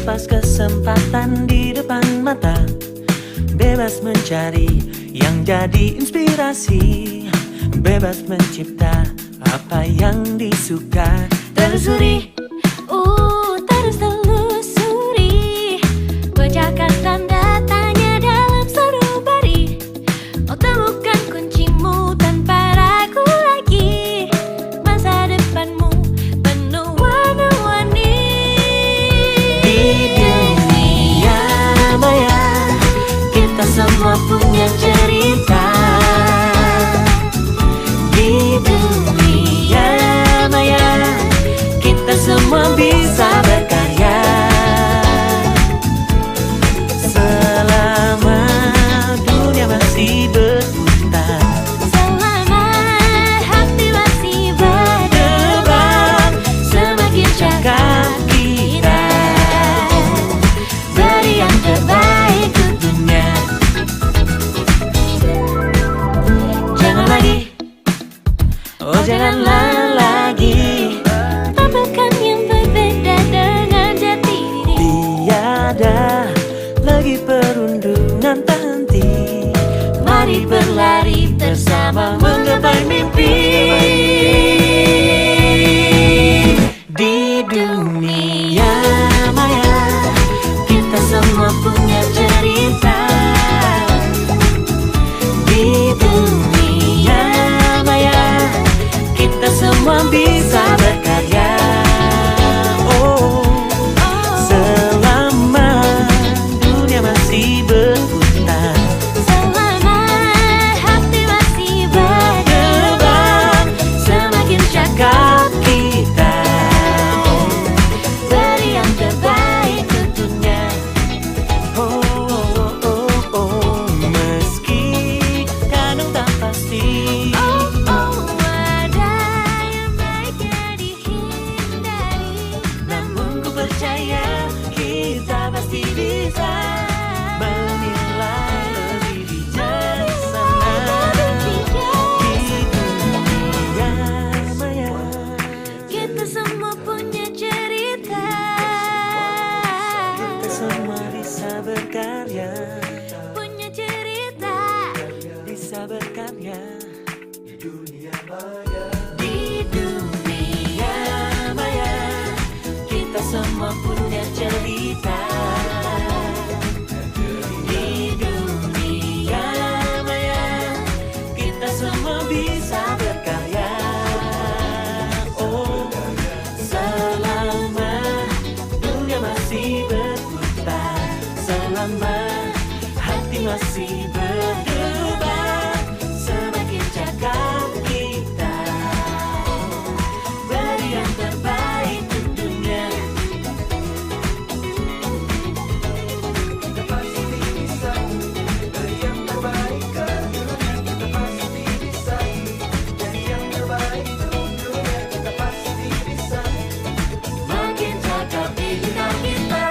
lepas kesempatan di depan mata, bebas mencari yang jadi inspirasi, bebas mencipta apa yang disuka. Telusuri, terus telusuri, bacakan tanda tanya dalam sanubari. Oh, temukan kuncimu tanpa ragu lagi, masa depanmu penuh warna-warni. Di dunia maya kita semua punya cerita. Di dunia maya kita semua bisa berkarya. Selama dunia masih berputar, Selama hati masih berdebar, semakin cakap kita beri yang terbaik untuknya. Jangan lagi, oh janganlah lagi tampilkan yang berbeda dengan jati diri. tiada lagi perundungan tak henti. Mari berlari bersama menggapai mimpi. Di dunia maya kita semua punya cerita. Di dunia maya kita semua bisa berkarya. Oh, selama dunia masih berputar, Selama hati masih berdebar, semakin cakap kita beri yang terbaik tentunya. Meski kadang tak pasti, ada yang baiknya dihindari. namun ku percaya kita pasti bisa menilai lebih bijaksana. Di dunia maya Kita semua punya cerita. kita semua bisa berkarya, Punya cerita. bisa berkarya. Di dunia maya kita semua punya cerita. Di dunia maya kita semua bisa berkarya. Oh, selama dunia masih berputar, selama hati masih berdebar, semakin cakap kita beri yang terbaik tentunya. Kita pasti bisa beri yang terbaik ke dunia. Kita pasti bisa beri yang terbaik untuk dunia. Kita pasti bisa makin cakap bintang kita.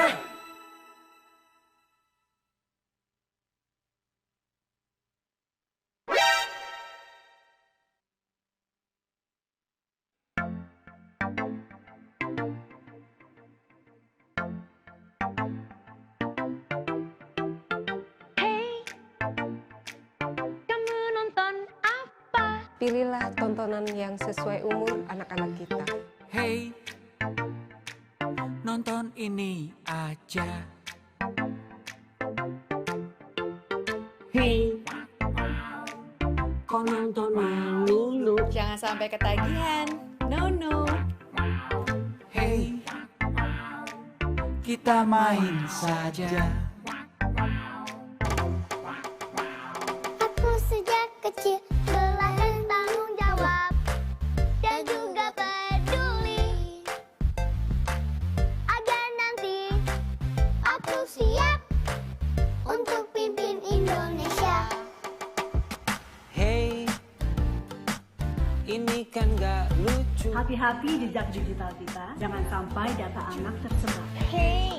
Kamu nonton apa? Pilihlah tontonan yang sesuai umur anak-anak kita. Hey, nonton ini aja. Hei, kok nonton yang dulu? Jangan sampai ketagihan. No. Hey, kita main saja. Aku sejak kecil belajar tanggung jawab dan juga peduli, agar nanti aku siap untuk pimpin Indonesia. Hey, ini kan gak lucu. Hati-hati jejak digital kita, jangan sampai data anak tersebar. Hey,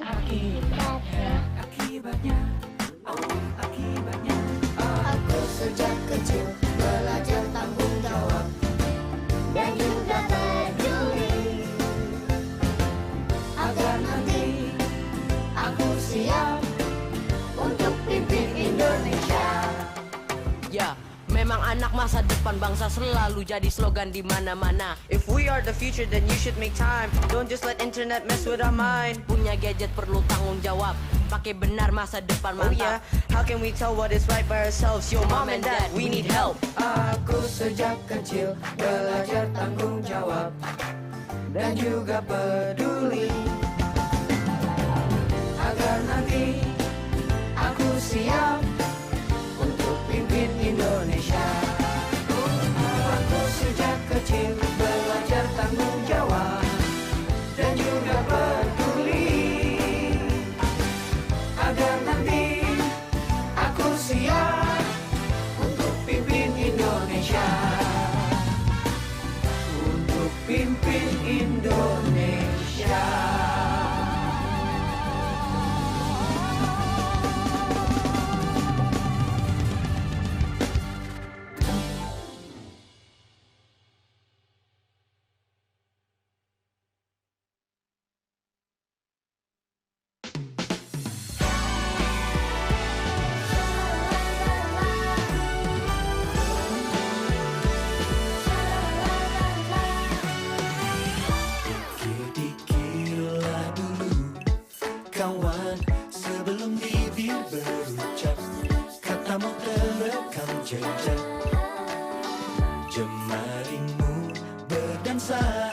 Akibatnya, akibatnya. aku sejak kecil belajar tanggung jawab dan juga peduli, anak masa depan bangsa selalu jadi slogan di mana-mana. If we are the future, then you should make time. Don't just let internet mess with our mind. Punya gadget perlu tanggung jawab, pakai benar masa depan Oh yeah, mantap. how can we tell what is right by ourselves? Yo, mom and dad, we need help. Aku sejak kecil belajar tanggung jawab dan juga peduli, agar nanti aku siap untuk pimpin Indonesia. Aku sejak kecil belajar tanggung jawab dan juga peduli, agar nanti aku siap untuk pimpin Indonesia. Untuk pimpin Indonesia. Pikir-pikirlah dulu kawan, sebelum bibir berucap katamu terekam jejak. Jemarimu berdansa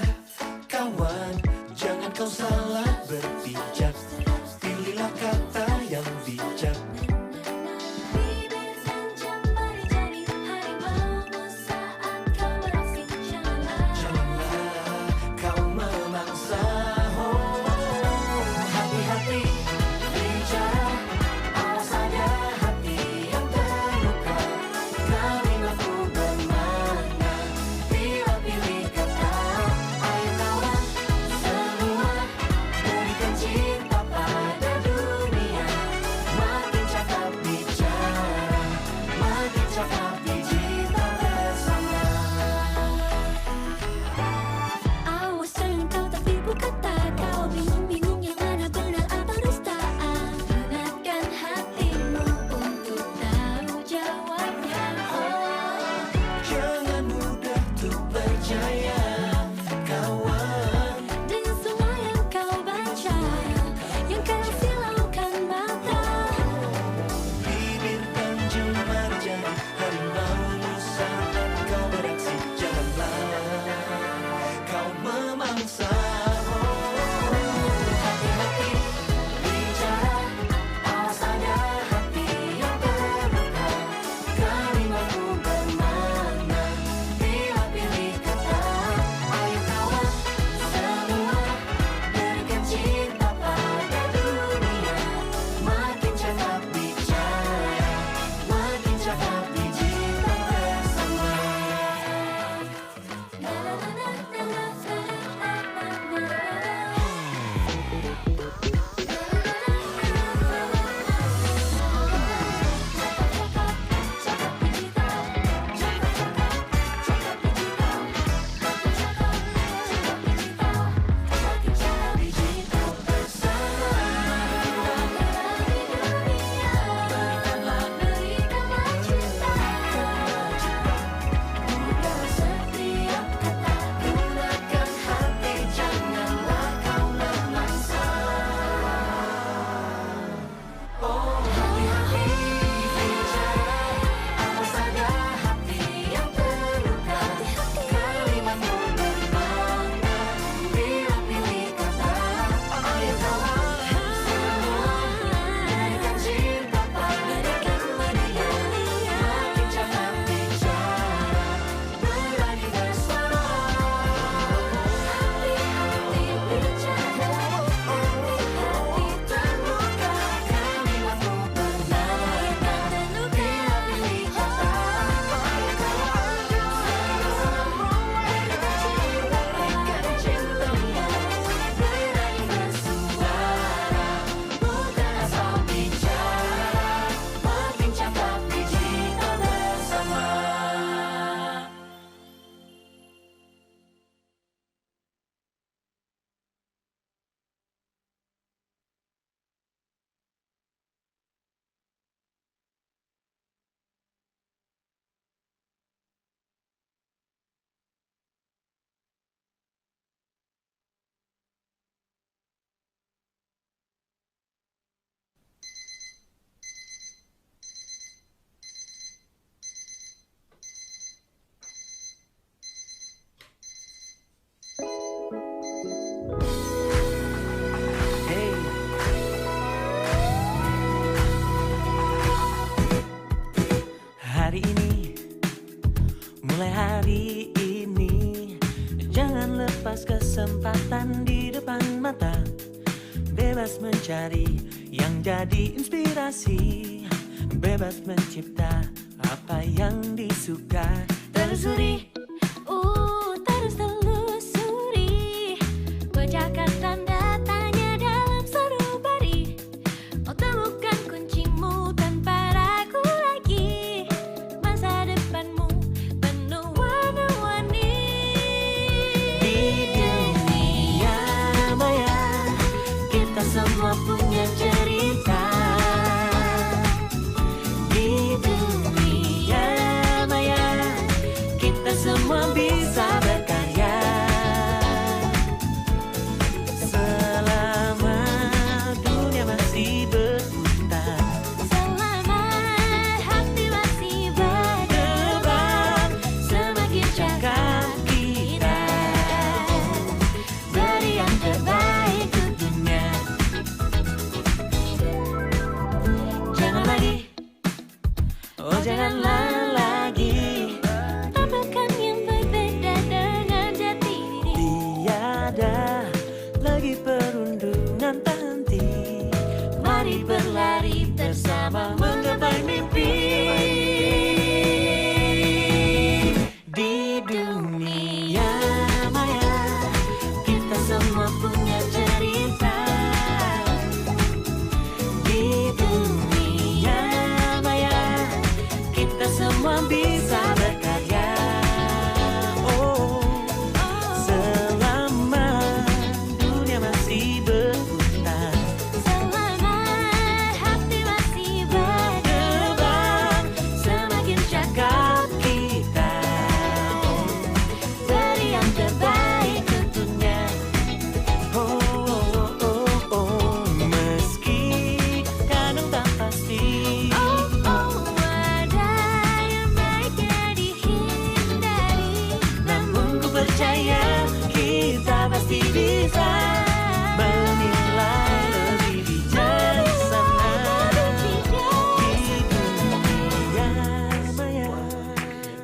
kawan, jangan kau salah berpijak. Pilihlah kata yang bijak. Bibir dan jemari jadi harimau saat kau beraksi. Janganlah kau memangsa. Hati-hati bicara, awas saja hati yang terluka. Kami mampu bermakna bila pilih kata. Ayo kawan semua bebas mencari yang jadi inspirasi, bebas mencipta apa yang disuka. Telusuri, terus telusuri, bacakan tanda tanya dalam sanubari. Oh, temukan kuncimu tanpa ragu lagi. Masa depanmu penuh warna-warni. di dunia maya kita semua punya cerita. Di dunia maya kita semua bisa berkarya. Selama dunia masih berputar, Selama hati masih berdebar, semakin cakap kita beri yang terbaik dunia. Jangan lagi, oh janganlah lagi, tampilkan yang berbeda dengan jati diri. tiada lagi perundungan tak henti. Mari berlari bersama menggapai mimpi. Di dunia maya kita semua punya cerita. Di dunia maya kita semua bisa berkarya. Oh, selama dunia masih berputar, Selama hati masih berdebar, semakin cakap kita. beri yang terbaik tentunya. Meski kadang tak pasti, Ada yang baiknya dihindari. namun ku percaya kita pasti bisa menilai lebih bijaksana. Di dunia maya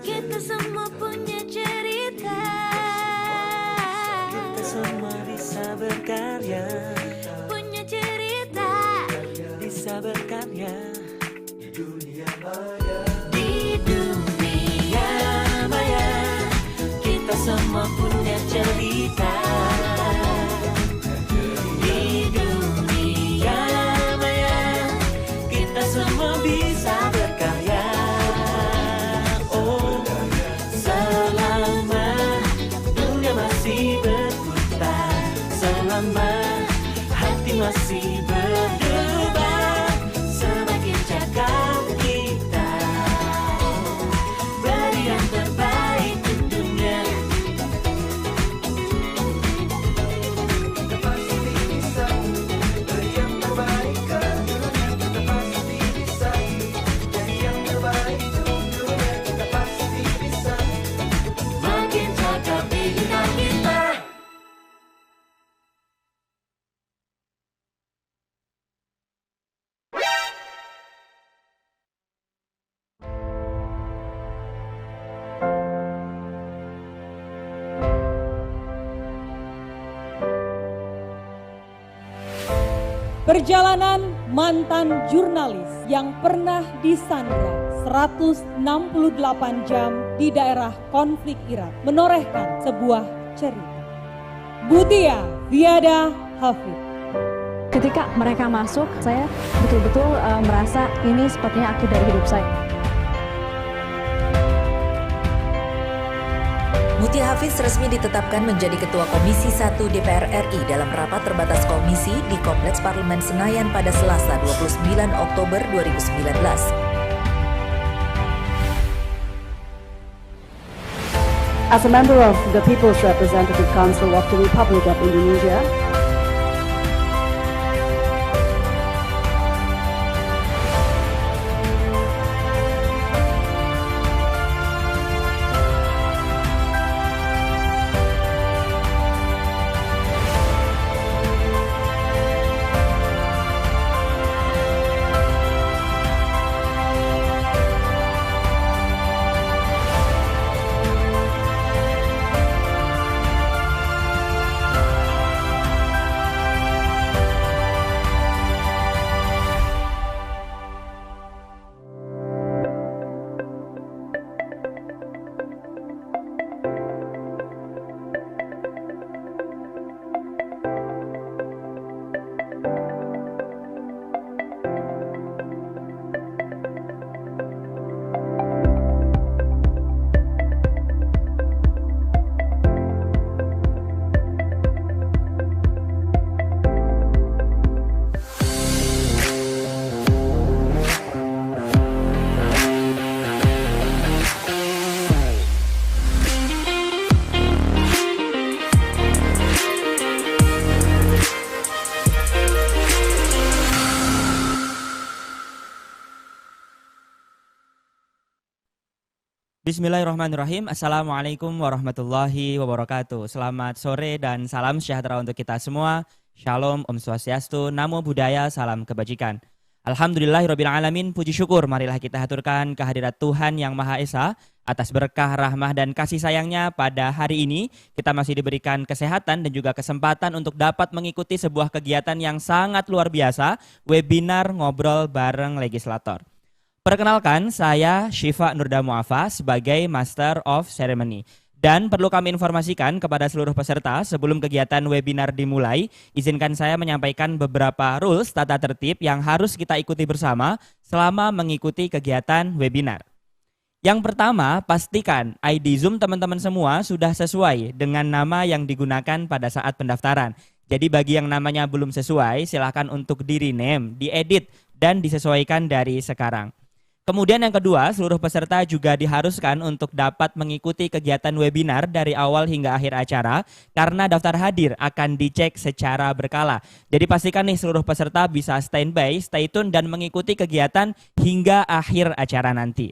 Kita semua punya cerita. kita semua bisa berkarya, Punya cerita. bisa berkarya. Di dunia maya kita semua punya cerita. Di dunia maya kita semua bisa berkarya. Oh, selama dunia masih berputar, selama hati masih berdebar, semakin cakap kita beri yang terbaik tentunya. Kita pasti bisa beri yang terbaik ke dunia. Kita pasti bisa jadi yang terbaik untuk dunia. Kita pasti bisa. Makin cakap bintang kita. Perjalanan mantan jurnalis yang pernah disandra 168 jam di daerah konflik Irak menorehkan sebuah cerita. Butia Viada Hafid. Ketika mereka masuk, saya betul-betul merasa ini sepertinya akhir dari hidup saya. Mutia Hafiz resmi ditetapkan menjadi Ketua Komisi 1 DPR RI dalam rapat terbatas komisi di Kompleks Parlemen Senayan pada Selasa 29 Oktober 2019. As a member of the People's Representative Council of the Republic of Indonesia, Bismillahirrahmanirrahim. Assalamualaikum warahmatullahi wabarakatuh. Selamat sore dan salam sejahtera untuk kita semua. Shalom, Om Swastiastu, Namo Buddhaya, salam kebajikan. Alhamdulillahirabbil alamin, puji syukur marilah kita haturkan kehadirat Tuhan Yang Maha Esa atas berkah, rahmah dan kasih sayangnya. Pada hari ini kita masih diberikan kesehatan dan juga kesempatan untuk dapat mengikuti sebuah kegiatan yang sangat luar biasa, webinar ngobrol bareng legislator. Perkenalkan, saya Syifa Nurda Mu'afa sebagai Master of Ceremony. Dan perlu kami informasikan kepada seluruh peserta sebelum kegiatan webinar dimulai, izinkan saya menyampaikan beberapa rules tata tertib yang harus kita ikuti bersama selama mengikuti kegiatan webinar. Yang pertama, pastikan ID Zoom teman-teman semua sudah sesuai dengan nama yang digunakan pada saat pendaftaran. Jadi bagi yang namanya belum sesuai, silakan untuk di-rename, diedit, dan disesuaikan dari sekarang. Kemudian yang kedua, seluruh peserta juga diharuskan untuk dapat mengikuti kegiatan webinar dari awal hingga akhir acara karena daftar hadir akan dicek secara berkala. Jadi pastikan nih seluruh peserta bisa standby, stay tune dan mengikuti kegiatan hingga akhir acara nanti.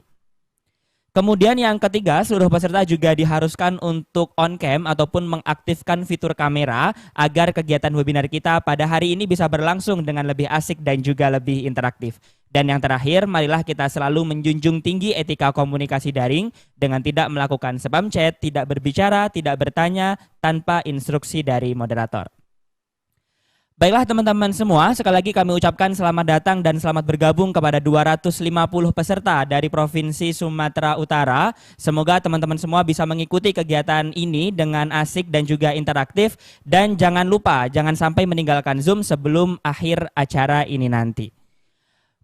Kemudian yang ketiga, seluruh peserta juga diharuskan untuk on cam ataupun mengaktifkan fitur kamera agar kegiatan webinar kita pada hari ini bisa berlangsung dengan lebih asik dan juga lebih interaktif. Dan yang terakhir, marilah kita selalu menjunjung tinggi etika komunikasi daring dengan tidak melakukan spam chat, tidak berbicara, tidak bertanya tanpa instruksi dari moderator. Baiklah teman-teman semua, sekali lagi kami ucapkan selamat datang dan selamat bergabung kepada 250 peserta dari Provinsi Sumatera Utara. Semoga teman-teman semua bisa mengikuti kegiatan ini dengan asik dan juga interaktif. Dan jangan lupa, jangan sampai meninggalkan Zoom sebelum akhir acara ini nanti.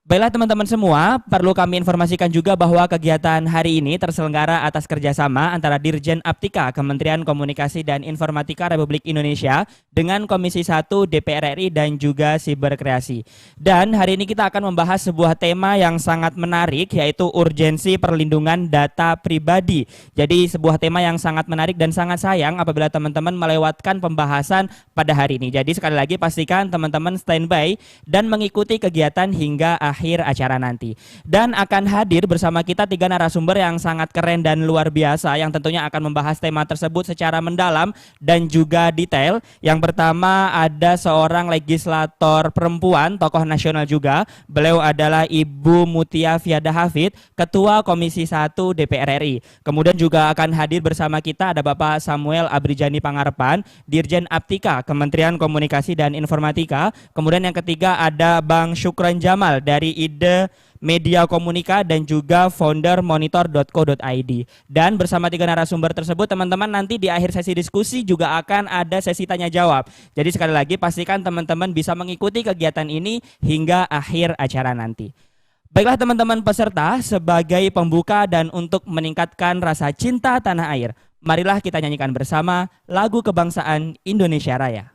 Baiklah teman-teman semua, perlu kami informasikan juga bahwa kegiatan hari ini terselenggara atas kerjasama antara Dirjen Aptika Kementerian Komunikasi dan Informatika Republik Indonesia dengan Komisi 1 DPR RI dan juga Siberkreasi. Dan hari ini kita akan membahas sebuah tema yang sangat menarik, yaitu urgensi perlindungan data pribadi. Jadi sebuah tema yang sangat menarik dan sangat sayang apabila teman-teman melewatkan pembahasan pada hari ini. Jadi sekali lagi pastikan teman-teman standby dan mengikuti kegiatan hingga akhir acara nanti. Dan akan hadir bersama kita 3 narasumber yang sangat keren dan luar biasa yang tentunya akan membahas tema tersebut secara mendalam dan juga detail. Yang pertama ada seorang legislator perempuan, tokoh nasional juga. Beliau adalah Ibu Mutia Fiada Hafid, Ketua Komisi 1 DPR RI. Kemudian juga akan hadir bersama kita ada Bapak Samuel Abrijani Pangarpan, Dirjen Aptika Kementerian Komunikasi dan Informatika. Kemudian yang ketiga ada Bang Syukran Jamal dari Ide Media Komunika dan juga founder monitor.co.id. Dan bersama 3 narasumber tersebut teman-teman nanti di akhir sesi diskusi juga akan ada sesi tanya jawab. Jadi sekali lagi pastikan teman-teman bisa mengikuti kegiatan ini hingga akhir acara nanti. Baiklah teman-teman peserta, sebagai pembuka dan untuk meningkatkan rasa cinta tanah air, marilah kita nyanyikan bersama lagu kebangsaan Indonesia Raya.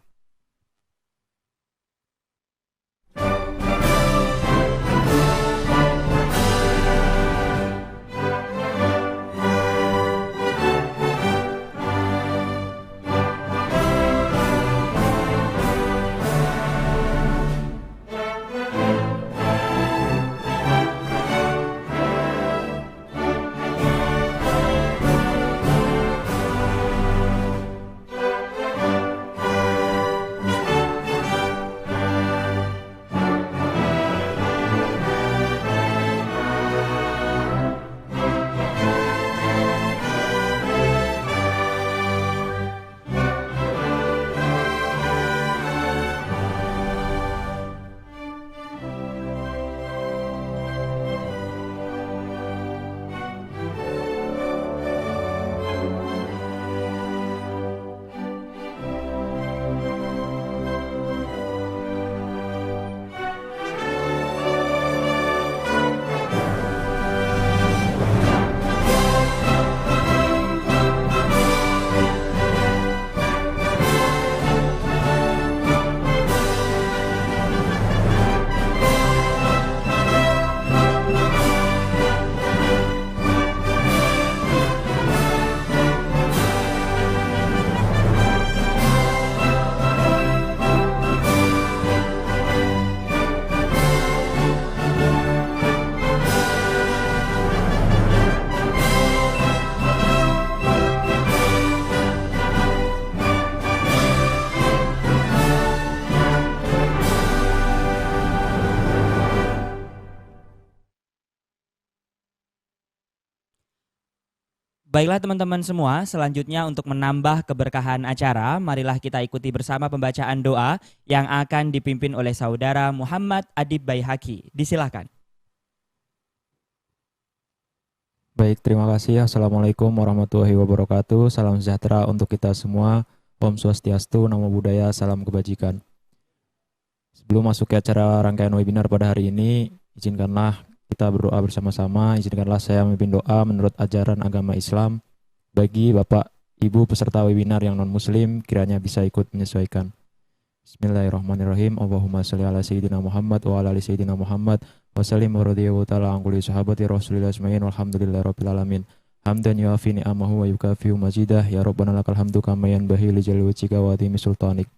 Baiklah teman-teman semua, selanjutnya untuk menambah keberkahan acara, marilah kita ikuti bersama pembacaan doa yang akan dipimpin oleh saudara Muhammad Adib Baihaqi. Disilahkan. Baik, terima kasih. Assalamualaikum warahmatullahi wabarakatuh. Salam sejahtera untuk kita semua. Om Swastiastu, Namo Buddhaya, salam kebajikan. Sebelum masuk ke acara rangkaian webinar pada hari ini, izinkanlah kita berdoa bersama-sama. Izinkanlah saya memimpin doa menurut ajaran agama Islam. Bagi Bapak, Ibu peserta webinar yang non-muslim, kiranya bisa ikut menyesuaikan. Bismillahirrahmanirrahim. Allahumma sholli ala sayyidina Muhammad wa ala ali sayyidina Muhammad wa sallim wa radhiyallahu ta'ala an kulli sahabati Rasulillah ajmain walhamdulillahirabbil alamin. Hamdan yuafi ni'amahu wa yukafi'u mazidah. Ya Rabbana lakal hamdu kama yanbaghi li jalali wajhika wa azimi sultanik.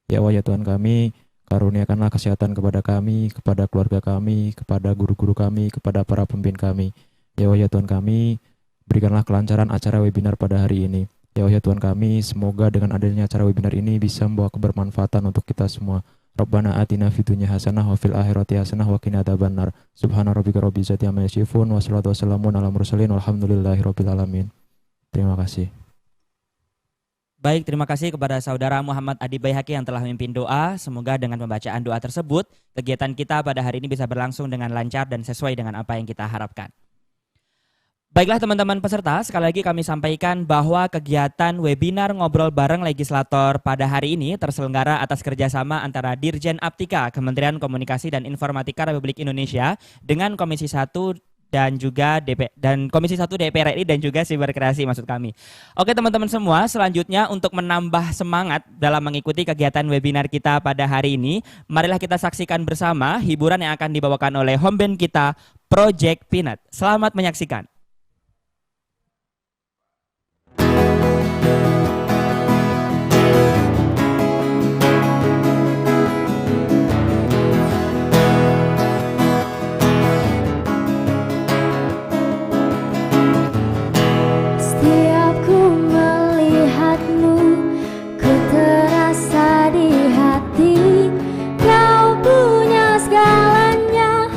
Ya Allah, ya Tuhan kami, karuniakanlah kesehatan kepada kami, kepada keluarga kami, kepada guru-guru kami, kepada para pemimpin kami. Ya Allah, ya Tuhan kami, berikanlah kelancaran acara webinar pada hari ini. Ya Allah, ya Tuhan kami, semoga dengan adanya acara webinar ini bisa membawa kebermanfaatan untuk kita semua. Rabbana atina fid dunya hasanah wa fil akhirati hasanah wa qina adzabannar. Subhana rabbika rabbil izzati amma yasifun wa salatu wassalamun ala mursalin walhamdulillahirabbil alamin. Terima kasih. Baik, terima kasih kepada saudara Muhammad Adib Baihaqi yang telah memimpin doa. Semoga dengan pembacaan doa tersebut, kegiatan kita pada hari ini bisa berlangsung dengan lancar dan sesuai dengan apa yang kita harapkan. Baiklah teman-teman peserta, sekali lagi kami sampaikan bahwa kegiatan webinar ngobrol bareng legislator pada hari ini terselenggara atas kerjasama antara Dirjen Aptika, Kementerian Komunikasi dan Informatika Republik Indonesia dengan Komisi 1 dan juga Komisi 1 DPR RI dan juga Siberkreasi maksud kami. Oke teman-teman semua, selanjutnya untuk menambah semangat dalam mengikuti kegiatan webinar kita pada hari ini, marilah kita saksikan bersama hiburan yang akan dibawakan oleh home band kita, Project Peanut. Selamat menyaksikan. Setiap ku melihatmu, ku terasa di hati. Kau punya segalanya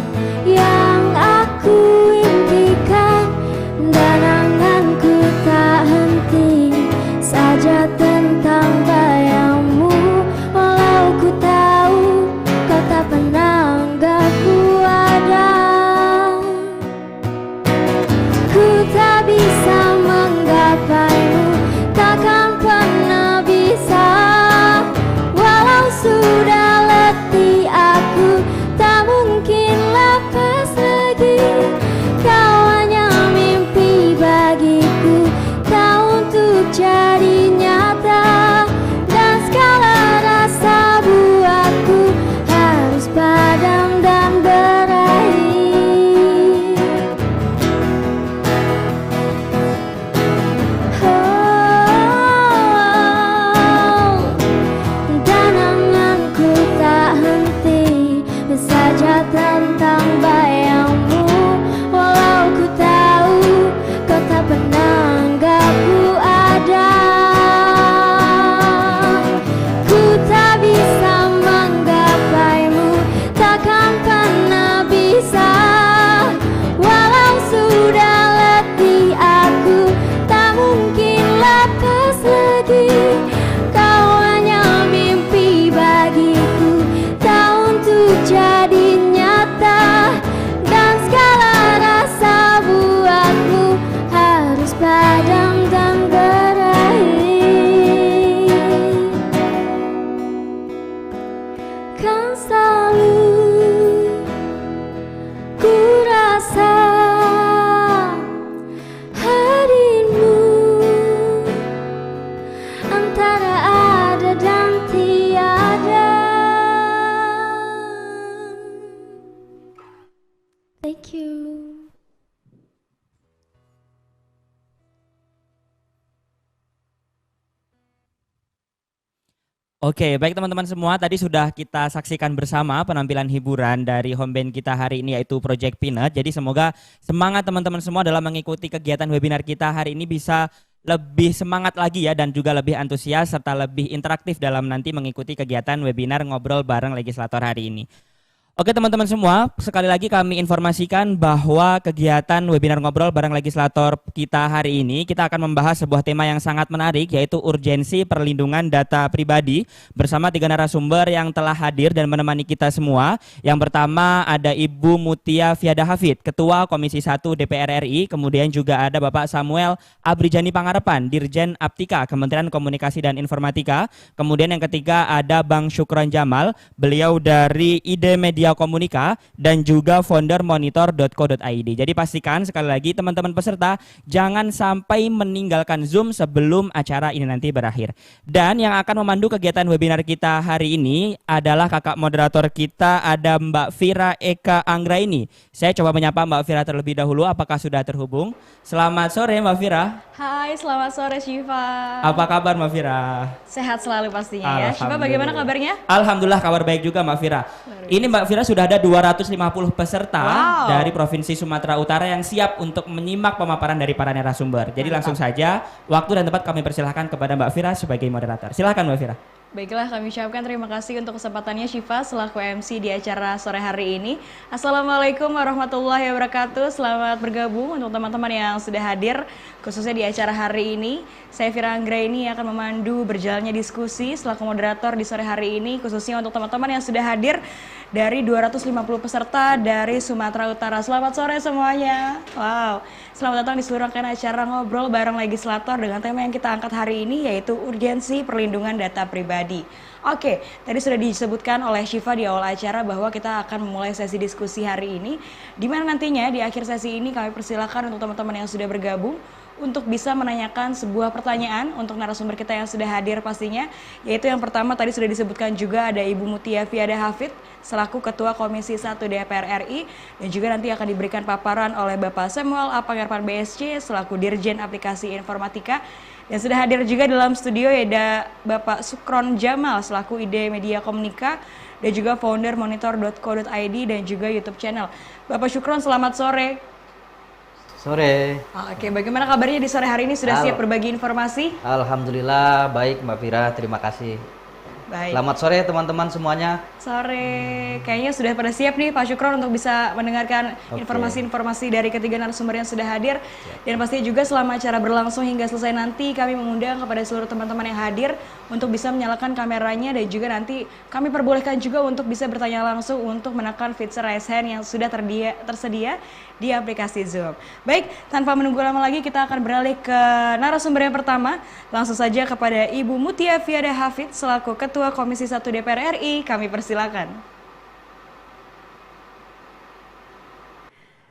yang aku impikan, dan anganku tak henti saja tentang bayangmu. Walau ku tahu kau tak pernah anggapku ada, ku tak bisa menggapaimu, takkan pernah bisa. Walau sudah letih aku, tak mungkin lepas lagi. Kau hanya mimpi bagiku, tak untuk jadi nyata. Dan segala rasa buatku harus padam dan berakhir. Dan anganku tak henti saja tentang bayangmu. Walau ku tahu kau tak pernah anggapku ada, ku tak bisa menggapaimu, takkan pernah bisa. Walau sudah letih aku, tak mungkin lepas lagi. Kau hanya mimpi bagiku, tak untuk jadi nyata. Dan segala rasa buatmu harus padam dan berakhir. Kan selalu ku rasa hadirmu antara ada dan tiada. Thank you. Oke, baik teman-teman semua, tadi sudah kita saksikan bersama penampilan hiburan dari home band kita hari ini yaitu Project Peanut. Jadi semoga semangat teman-teman semua dalam mengikuti kegiatan webinar kita hari ini bisa lebih semangat lagi ya, dan juga lebih antusias serta lebih interaktif dalam nanti mengikuti kegiatan webinar ngobrol bareng legislator hari ini. Oke teman-teman semua, sekali lagi kami informasikan bahwa kegiatan webinar ngobrol bareng legislator kita hari ini, kita akan membahas sebuah tema yang sangat menarik, yaitu urgensi perlindungan data pribadi bersama 3 narasumber yang telah hadir dan menemani kita semua. Yang pertama ada Ibu Mutia Fiada Hafid, Ketua Komisi 1 DPR RI, kemudian juga ada Bapak Samuel Abrijani Pangarepan, Dirjen Aptika, Kementerian Komunikasi dan Informatika. Kemudian yang ketiga ada Bang Syukron Jamal, beliau dari ID Media Komunika dan juga founder monitor.co.id. Jadi pastikan sekali lagi teman-teman peserta jangan sampai meninggalkan Zoom sebelum acara ini nanti berakhir. Dan yang akan memandu kegiatan webinar kita hari ini adalah kakak moderator kita, ada Mbak Fira Eka Anggraini. Saya coba menyapa Mbak Fira terlebih dahulu, apakah sudah terhubung? Selamat sore Mbak Fira. Hai, selamat sore Syifa. Apa kabar Mbak Fira? Sehat selalu pastinya ya. Syifa bagaimana kabarnya? Alhamdulillah kabar baik juga Mbak Fira. Ini Mbak Fira sudah ada 250 peserta dari Provinsi Sumatera Utara yang siap untuk menyimak pemaparan dari para narasumber. Jadi langsung saja waktu dan tempat kami persilahkan kepada Mbak Fira sebagai moderator. Silakan Mbak Fira. Baiklah, kami ucapkan terima kasih untuk kesempatannya Syifa selaku MC di acara sore hari ini. Assalamualaikum warahmatullahi wabarakatuh. Selamat bergabung untuk teman-teman yang sudah hadir khususnya di acara hari ini. Saya Fira Anggraini akan memandu berjalannya diskusi selaku moderator di sore hari ini khususnya untuk teman-teman yang sudah hadir dari 250 peserta dari Sumatera Utara. Selamat sore semuanya. Wow. Selamat datang di seluruh rangkaian acara ngobrol bareng legislator dengan tema yang kita angkat hari ini yaitu urgensi perlindungan data pribadi. Oke, tadi sudah disebutkan oleh Syifa di awal acara bahwa kita akan memulai sesi diskusi hari ini, di mana nantinya di akhir sesi ini kami persilakan untuk teman-teman yang sudah bergabung untuk bisa menanyakan sebuah pertanyaan untuk narasumber kita yang sudah hadir pastinya, yaitu yang pertama tadi sudah disebutkan juga ada Ibu Mutia Fiada Hafid selaku Ketua Komisi 1 DPR RI, dan juga nanti akan diberikan paparan oleh Bapak Samuel A. Pangarepan BSC selaku Dirjen Aplikasi Informatika. Yang sudah hadir juga dalam studio ada Bapak Syukron Jamal selaku ID Media Komunika dan juga founder monitor.co.id dan juga YouTube channel. Bapak Syukron, selamat sore. Sore. Oke, bagaimana kabarnya di sore hari ini? Sudah siap berbagi informasi? Alhamdulillah baik Mbak Fira, terima kasih. Baik. Selamat sore teman-teman semuanya. Sore, kayaknya sudah pada siap nih Pak Syukron untuk bisa mendengarkan informasi-informasi dari ketiga narasumber yang sudah hadir. Dan pastinya juga selama acara berlangsung hingga selesai nanti kami mengundang kepada seluruh teman-teman yang hadir untuk bisa menyalakan kameranya dan juga nanti kami perbolehkan juga untuk bisa bertanya langsung untuk menekan fitur raise hand yang sudah tersedia di aplikasi Zoom. Baik, tanpa menunggu lama lagi kita akan beralih ke narasumber yang pertama. Langsung saja kepada Ibu Mutia Fiada Hafid selaku Ketua Komisi 1 DPR RI, kami persilakan.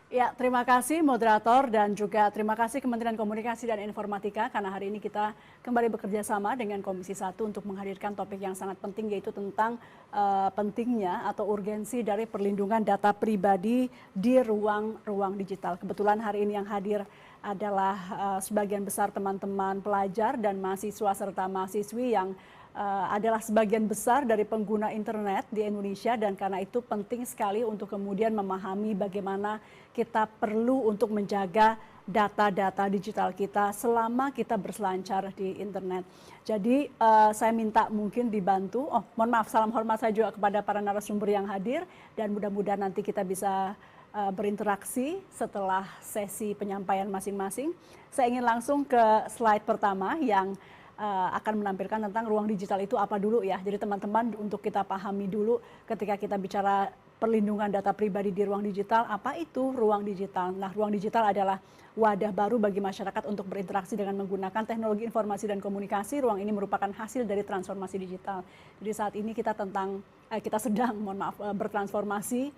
Ya, terima kasih moderator dan juga terima kasih Kementerian Komunikasi dan Informatika karena hari ini kita kembali bekerja sama dengan Komisi 1 untuk menghadirkan topik yang sangat penting yaitu tentang pentingnya atau urgensi dari perlindungan data pribadi di ruang digital. Kebetulan hari ini yang hadir adalah sebagian besar teman-teman pelajar dan mahasiswa serta mahasiswi yang adalah sebagian besar dari pengguna internet di Indonesia dan karena itu penting sekali untuk kemudian memahami bagaimana kita perlu untuk menjaga data-data digital kita selama kita berselancar di internet. Jadi saya minta mungkin dibantu, mohon maaf salam hormat saya juga kepada para narasumber yang hadir dan mudah-mudahan nanti kita bisa berinteraksi setelah sesi penyampaian masing-masing. Saya ingin langsung ke slide pertama yang akan menampilkan tentang ruang digital itu apa dulu ya. Jadi teman-teman untuk kita pahami dulu ketika kita bicara perlindungan data pribadi di ruang digital, apa itu ruang digital? Nah, ruang digital adalah wadah baru bagi masyarakat untuk berinteraksi dengan menggunakan teknologi informasi dan komunikasi. Ruang ini merupakan hasil dari transformasi digital. Jadi saat ini kita sedang bertransformasi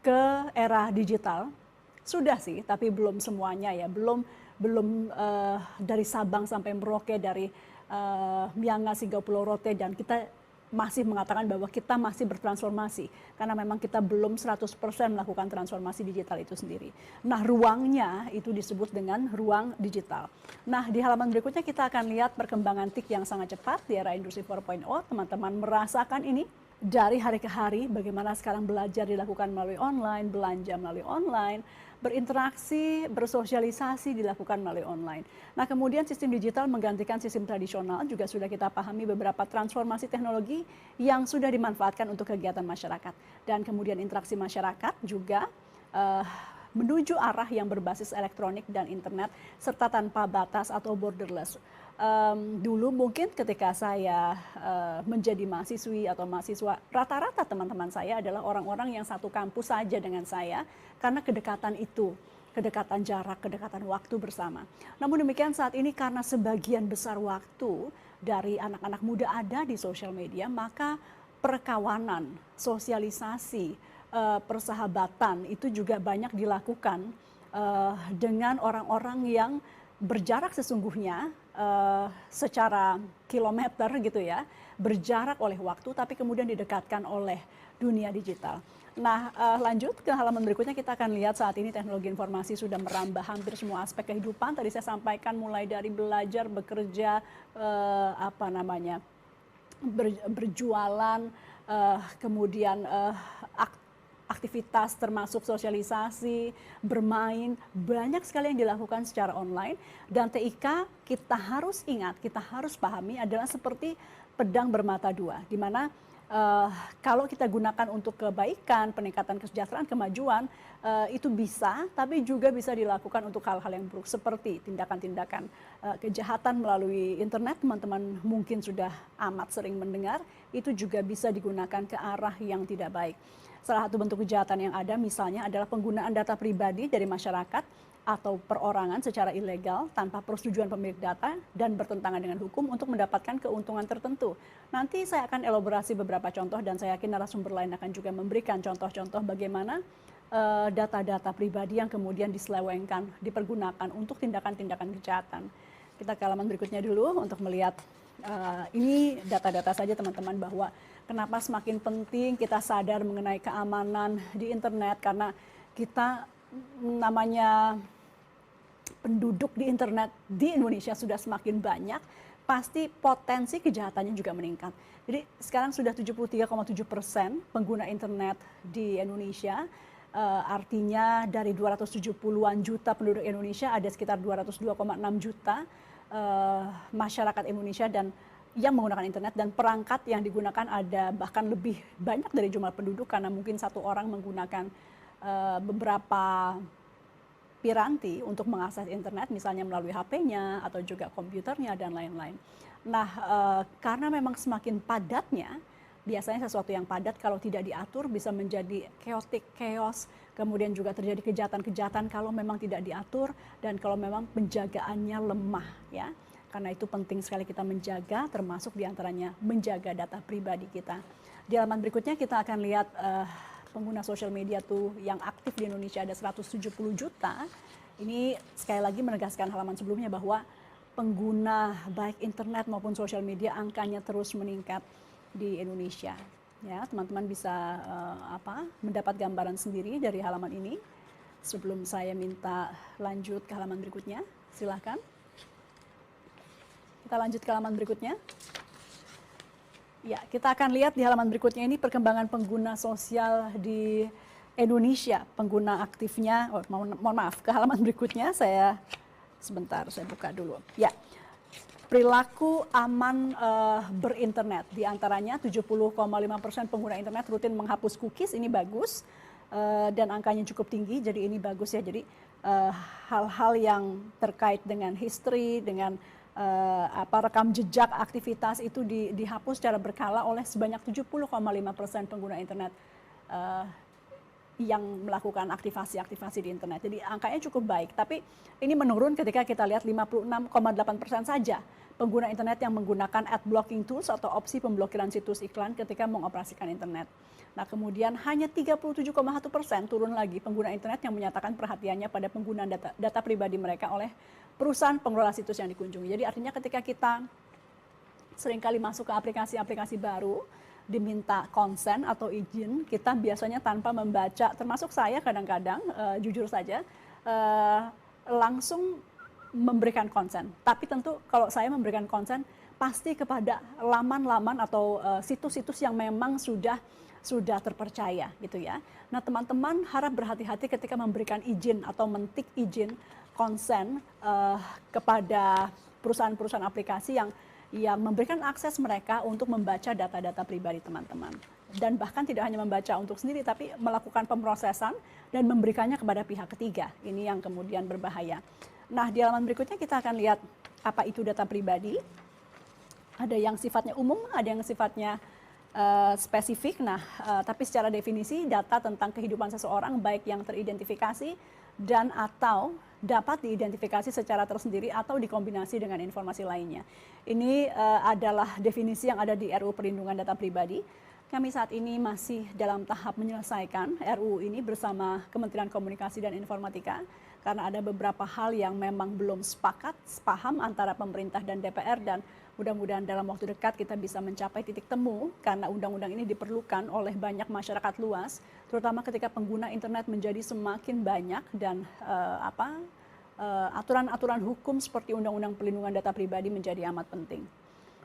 ke era digital. Sudah sih, tapi belum semuanya ya, belum dari Sabang sampai Merauke, dari Miangas hingga Pulau Rote, dan kita masih mengatakan bahwa kita masih bertransformasi karena memang kita belum 100% melakukan transformasi digital itu sendiri. Nah, ruangnya itu disebut dengan ruang digital. Nah, di halaman berikutnya kita akan lihat perkembangan TIK yang sangat cepat di era industri 4.0. Teman-teman merasakan ini dari hari ke hari, bagaimana sekarang belajar dilakukan melalui online, belanja melalui online, berinteraksi, bersosialisasi dilakukan melalui online. Nah, kemudian sistem digital menggantikan sistem tradisional, juga sudah kita pahami beberapa transformasi teknologi yang sudah dimanfaatkan untuk kegiatan masyarakat. Dan kemudian interaksi masyarakat juga menuju arah yang berbasis elektronik dan internet serta tanpa batas atau borderless. Dulu mungkin ketika saya menjadi mahasiswi atau mahasiswa, rata-rata teman-teman saya adalah orang-orang yang satu kampus saja dengan saya karena kedekatan itu, kedekatan jarak, kedekatan waktu bersama. Namun demikian saat ini karena sebagian besar waktu dari anak-anak muda ada di sosial media, maka perkawanan, sosialisasi, persahabatan itu juga banyak dilakukan dengan orang-orang yang berjarak sesungguhnya secara kilometer gitu ya, berjarak oleh waktu tapi kemudian didekatkan oleh dunia digital. Nah, lanjut ke halaman berikutnya, kita akan lihat saat ini teknologi informasi sudah merambah hampir semua aspek kehidupan. Tadi saya sampaikan mulai dari belajar, bekerja, berjualan, kemudian aktivitas termasuk sosialisasi, bermain, banyak sekali yang dilakukan secara online. Dan TIK kita harus ingat, kita harus pahami adalah seperti pedang bermata dua, di mana kalau kita gunakan untuk kebaikan, peningkatan kesejahteraan, kemajuan, itu bisa, tapi juga bisa dilakukan untuk hal-hal yang buruk seperti tindakan-tindakan kejahatan melalui internet. Teman-teman mungkin sudah amat sering mendengar, itu juga bisa digunakan ke arah yang tidak baik. Salah satu bentuk kejahatan yang ada misalnya adalah penggunaan data pribadi dari masyarakat atau perorangan secara ilegal tanpa persetujuan pemilik data dan bertentangan dengan hukum untuk mendapatkan keuntungan tertentu. Nanti saya akan elaborasi beberapa contoh dan saya yakin narasumber lain akan juga memberikan contoh-contoh bagaimana data-data pribadi yang kemudian diselewengkan, dipergunakan untuk tindakan-tindakan kejahatan. Kita ke halaman berikutnya dulu untuk melihat ini data-data saja teman-teman, bahwa kenapa semakin penting kita sadar mengenai keamanan di internet, karena kita namanya penduduk di internet di Indonesia sudah semakin banyak, pasti potensi kejahatannya juga meningkat. Jadi sekarang sudah 73,7% pengguna internet di Indonesia, artinya dari 270-an juta penduduk Indonesia ada sekitar 202,6 juta masyarakat Indonesia dan yang menggunakan internet, dan perangkat yang digunakan ada bahkan lebih banyak dari jumlah penduduk karena mungkin satu orang menggunakan beberapa piranti untuk mengakses internet, misalnya melalui HP-nya atau juga komputernya dan lain-lain. Nah, karena memang semakin padatnya, biasanya sesuatu yang padat kalau tidak diatur bisa menjadi chaos, kemudian juga terjadi kejahatan-kejahatan kalau memang tidak diatur dan kalau memang penjagaannya lemah ya. Karena itu penting sekali kita menjaga, termasuk diantaranya menjaga data pribadi kita. Di halaman berikutnya kita akan lihat pengguna sosial media tuh yang aktif di Indonesia ada 170 juta. Ini sekali lagi menegaskan halaman sebelumnya bahwa pengguna baik internet maupun sosial media angkanya terus meningkat di Indonesia. Ya, teman-teman bisa mendapat gambaran sendiri dari halaman ini. Sebelum saya minta lanjut ke halaman berikutnya, silakan. Kita lanjut ke halaman berikutnya. Ya, kita akan lihat di halaman berikutnya ini perkembangan pengguna sosial di Indonesia. Pengguna aktifnya, mohon maaf, ke halaman berikutnya saya buka dulu. Ya, perilaku aman berinternet. Di antaranya 70,5% pengguna internet rutin menghapus cookies, ini bagus. Dan angkanya cukup tinggi, jadi ini bagus ya. Jadi hal-hal yang terkait dengan history, dengan rekam jejak aktivitas itu dihapus secara berkala oleh sebanyak 70,5% pengguna internet yang melakukan aktivasi-aktivasi di internet. Jadi angkanya cukup baik, tapi ini menurun ketika kita lihat 56,8% saja pengguna internet yang menggunakan ad blocking tools atau opsi pemblokiran situs iklan ketika mengoperasikan internet. Nah, kemudian hanya 37,1% turun lagi pengguna internet yang menyatakan perhatiannya pada penggunaan data pribadi mereka oleh perusahaan pengelola situs yang dikunjungi. Jadi artinya ketika kita seringkali masuk ke aplikasi-aplikasi baru, diminta konsen atau izin, kita biasanya tanpa membaca, termasuk saya kadang-kadang, jujur saja, langsung memberikan konsen. Tapi tentu kalau saya memberikan konsen, pasti kepada laman-laman atau situs-situs yang memang sudah terpercaya gitu ya. Nah, teman-teman harap berhati-hati ketika memberikan izin atau mentik izin konsen kepada perusahaan-perusahaan aplikasi yang memberikan akses mereka untuk membaca data-data pribadi teman-teman. Dan bahkan tidak hanya membaca untuk sendiri, tapi melakukan pemrosesan dan memberikannya kepada pihak ketiga. Ini yang kemudian berbahaya. Nah, di halaman berikutnya kita akan lihat apa itu data pribadi. Ada yang sifatnya umum, ada yang sifatnya spesifik. Nah, tapi secara definisi data tentang kehidupan seseorang baik yang teridentifikasi dan atau dapat diidentifikasi secara tersendiri atau dikombinasi dengan informasi lainnya. Ini adalah definisi yang ada di RUU Perlindungan Data Pribadi. Kami saat ini masih dalam tahap menyelesaikan RUU ini bersama Kementerian Komunikasi dan Informatika karena ada beberapa hal yang memang belum sepaham antara pemerintah dan DPR, dan mudah-mudahan dalam waktu dekat kita bisa mencapai titik temu karena undang-undang ini diperlukan oleh banyak masyarakat luas, terutama ketika pengguna internet menjadi semakin banyak dan aturan-aturan hukum seperti Undang-Undang Perlindungan Data Pribadi menjadi amat penting.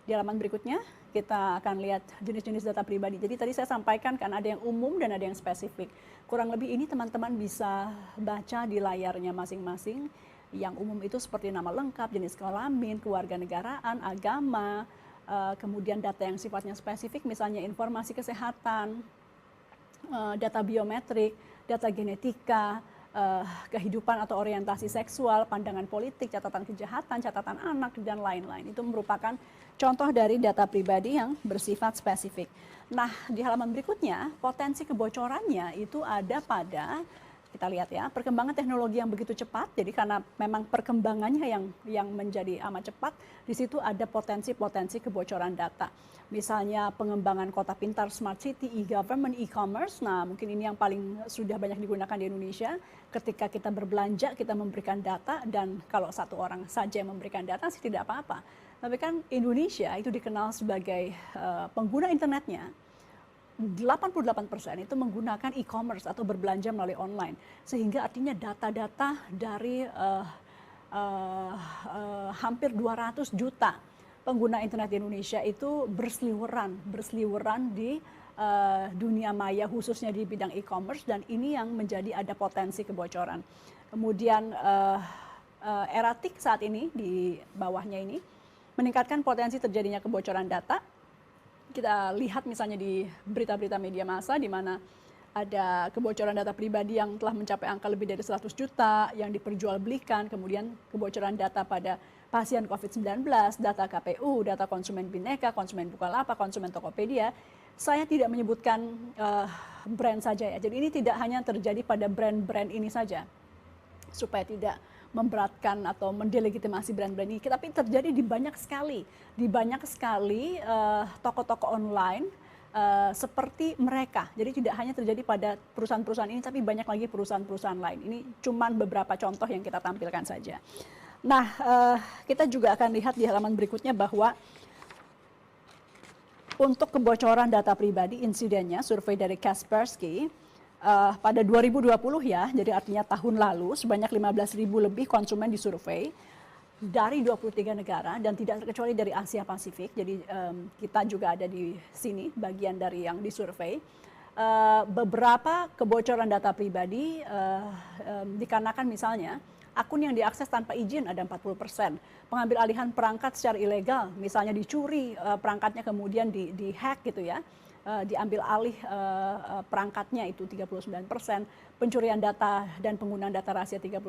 Di halaman berikutnya kita akan lihat jenis-jenis data pribadi. Jadi tadi saya sampaikan kan ada yang umum dan ada yang spesifik. Kurang lebih ini teman-teman bisa baca di layarnya masing-masing. Yang umum itu seperti nama lengkap, jenis kelamin, kewarganegaraan, agama, kemudian data yang sifatnya spesifik misalnya informasi kesehatan, data biometrik, data genetika, kehidupan atau orientasi seksual, pandangan politik, catatan kejahatan, catatan anak, dan lain-lain. Itu merupakan contoh dari data pribadi yang bersifat spesifik. Nah, di halaman berikutnya, potensi kebocorannya itu ada pada, kita lihat ya, perkembangan teknologi yang begitu cepat. Jadi karena memang perkembangannya yang menjadi amat cepat, di situ ada potensi-potensi kebocoran data. Misalnya pengembangan kota pintar, smart city, e-government, e-commerce. Nah, mungkin ini yang paling sudah banyak digunakan di Indonesia. Ketika kita berbelanja, kita memberikan data, dan kalau satu orang saja yang memberikan data sih tidak apa-apa. Tapi kan Indonesia itu dikenal sebagai pengguna internetnya 88% itu menggunakan e-commerce atau berbelanja melalui online, sehingga artinya data-data dari hampir 200 juta pengguna internet di Indonesia itu berseliweran di dunia maya, khususnya di bidang e-commerce, dan ini yang menjadi ada potensi kebocoran. Kemudian Eratik saat ini di bawahnya ini meningkatkan potensi terjadinya kebocoran data. Kita lihat misalnya di berita-berita media massa di mana ada kebocoran data pribadi yang telah mencapai angka lebih dari 100 juta yang diperjualbelikan, kemudian kebocoran data pada pasien COVID-19, data KPU, data konsumen Bhinneka, konsumen Bukalapak, konsumen Tokopedia. Saya tidak menyebutkan brand saja ya, jadi ini tidak hanya terjadi pada brand-brand ini saja, supaya tidak memberatkan atau mendelegitimasi brand-brand ini, tapi terjadi di banyak sekali toko-toko online seperti mereka. Jadi tidak hanya terjadi pada perusahaan-perusahaan ini, tapi banyak lagi perusahaan-perusahaan lain. Ini cuman beberapa contoh yang kita tampilkan saja. Nah, kita juga akan lihat di halaman berikutnya bahwa untuk kebocoran data pribadi, insidennya survei dari Kaspersky pada 2020 ya, jadi artinya tahun lalu sebanyak 15.000 lebih konsumen disurvei dari 23 negara dan tidak terkecuali dari Asia Pasifik. Jadi kita juga ada di sini bagian dari yang disurvei. Beberapa kebocoran data pribadi dikarenakan misalnya akun yang diakses tanpa izin ada 40%, pengambil alihan perangkat secara ilegal, misalnya dicuri perangkatnya kemudian di-hack gitu ya. Diambil alih perangkatnya itu 39%, pencurian data dan penggunaan data rahasia 31%,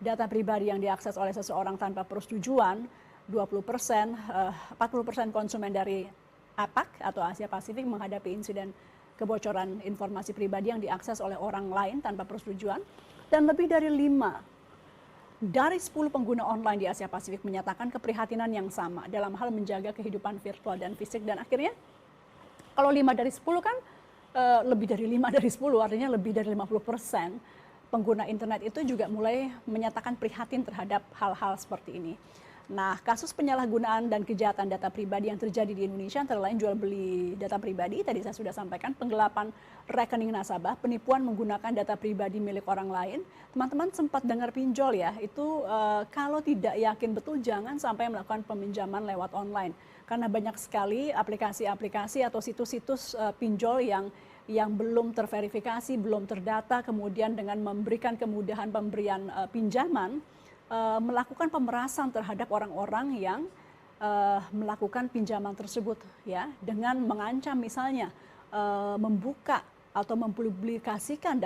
data pribadi yang diakses oleh seseorang tanpa persetujuan 20%, 40% konsumen dari APAC atau Asia Pasifik menghadapi insiden kebocoran informasi pribadi yang diakses oleh orang lain tanpa persetujuan, dan lebih dari 5 dari 10 pengguna online di Asia Pasifik menyatakan keprihatinan yang sama dalam hal menjaga kehidupan virtual dan fisik. Dan akhirnya kalau 5 dari 10 kan lebih dari 5 dari 10, artinya lebih dari 50% pengguna internet itu juga mulai menyatakan prihatin terhadap hal-hal seperti ini. Nah, kasus penyalahgunaan dan kejahatan data pribadi yang terjadi di Indonesia antara lain jual beli data pribadi, tadi saya sudah sampaikan, penggelapan rekening nasabah, penipuan menggunakan data pribadi milik orang lain. Teman-teman sempat dengar pinjol ya, itu kalau tidak yakin betul jangan sampai melakukan peminjaman lewat online. Karena banyak sekali aplikasi-aplikasi atau situs-situs pinjol yang belum terverifikasi, belum terdata, kemudian dengan memberikan kemudahan pemberian pinjaman, melakukan pemerasan terhadap orang-orang yang melakukan pinjaman tersebut ya, dengan mengancam misalnya membuka atau mempublikasikan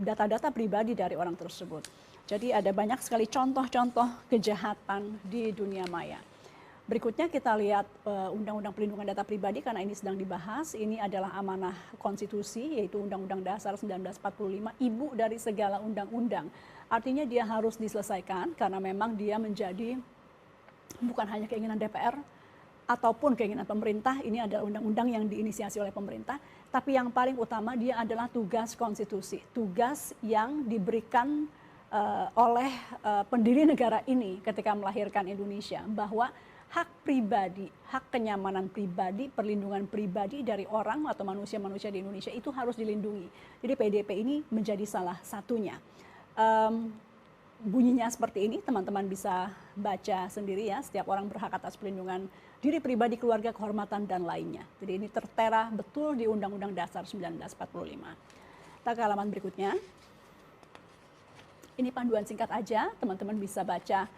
data-data pribadi dari orang tersebut. Jadi ada banyak sekali contoh-contoh kejahatan di dunia maya. Berikutnya kita lihat Undang-Undang Perlindungan Data Pribadi karena ini sedang dibahas. Ini adalah amanah konstitusi yaitu Undang-Undang Dasar 1945, ibu dari segala undang-undang. Artinya dia harus diselesaikan karena memang dia menjadi bukan hanya keinginan DPR ataupun keinginan pemerintah, ini adalah undang-undang yang diinisiasi oleh pemerintah, tapi yang paling utama dia adalah tugas konstitusi, tugas yang diberikan oleh pendiri negara ini ketika melahirkan Indonesia, bahwa hak pribadi, hak kenyamanan pribadi, perlindungan pribadi dari orang atau manusia-manusia di Indonesia itu harus dilindungi. Jadi PDP ini menjadi salah satunya. Bunyinya seperti ini, teman-teman bisa baca sendiri ya, setiap orang berhak atas perlindungan diri pribadi, keluarga, kehormatan, dan lainnya. Jadi ini tertera betul di Undang-Undang Dasar 1945. Kita ke halaman berikutnya. Ini panduan singkat aja, teman-teman bisa baca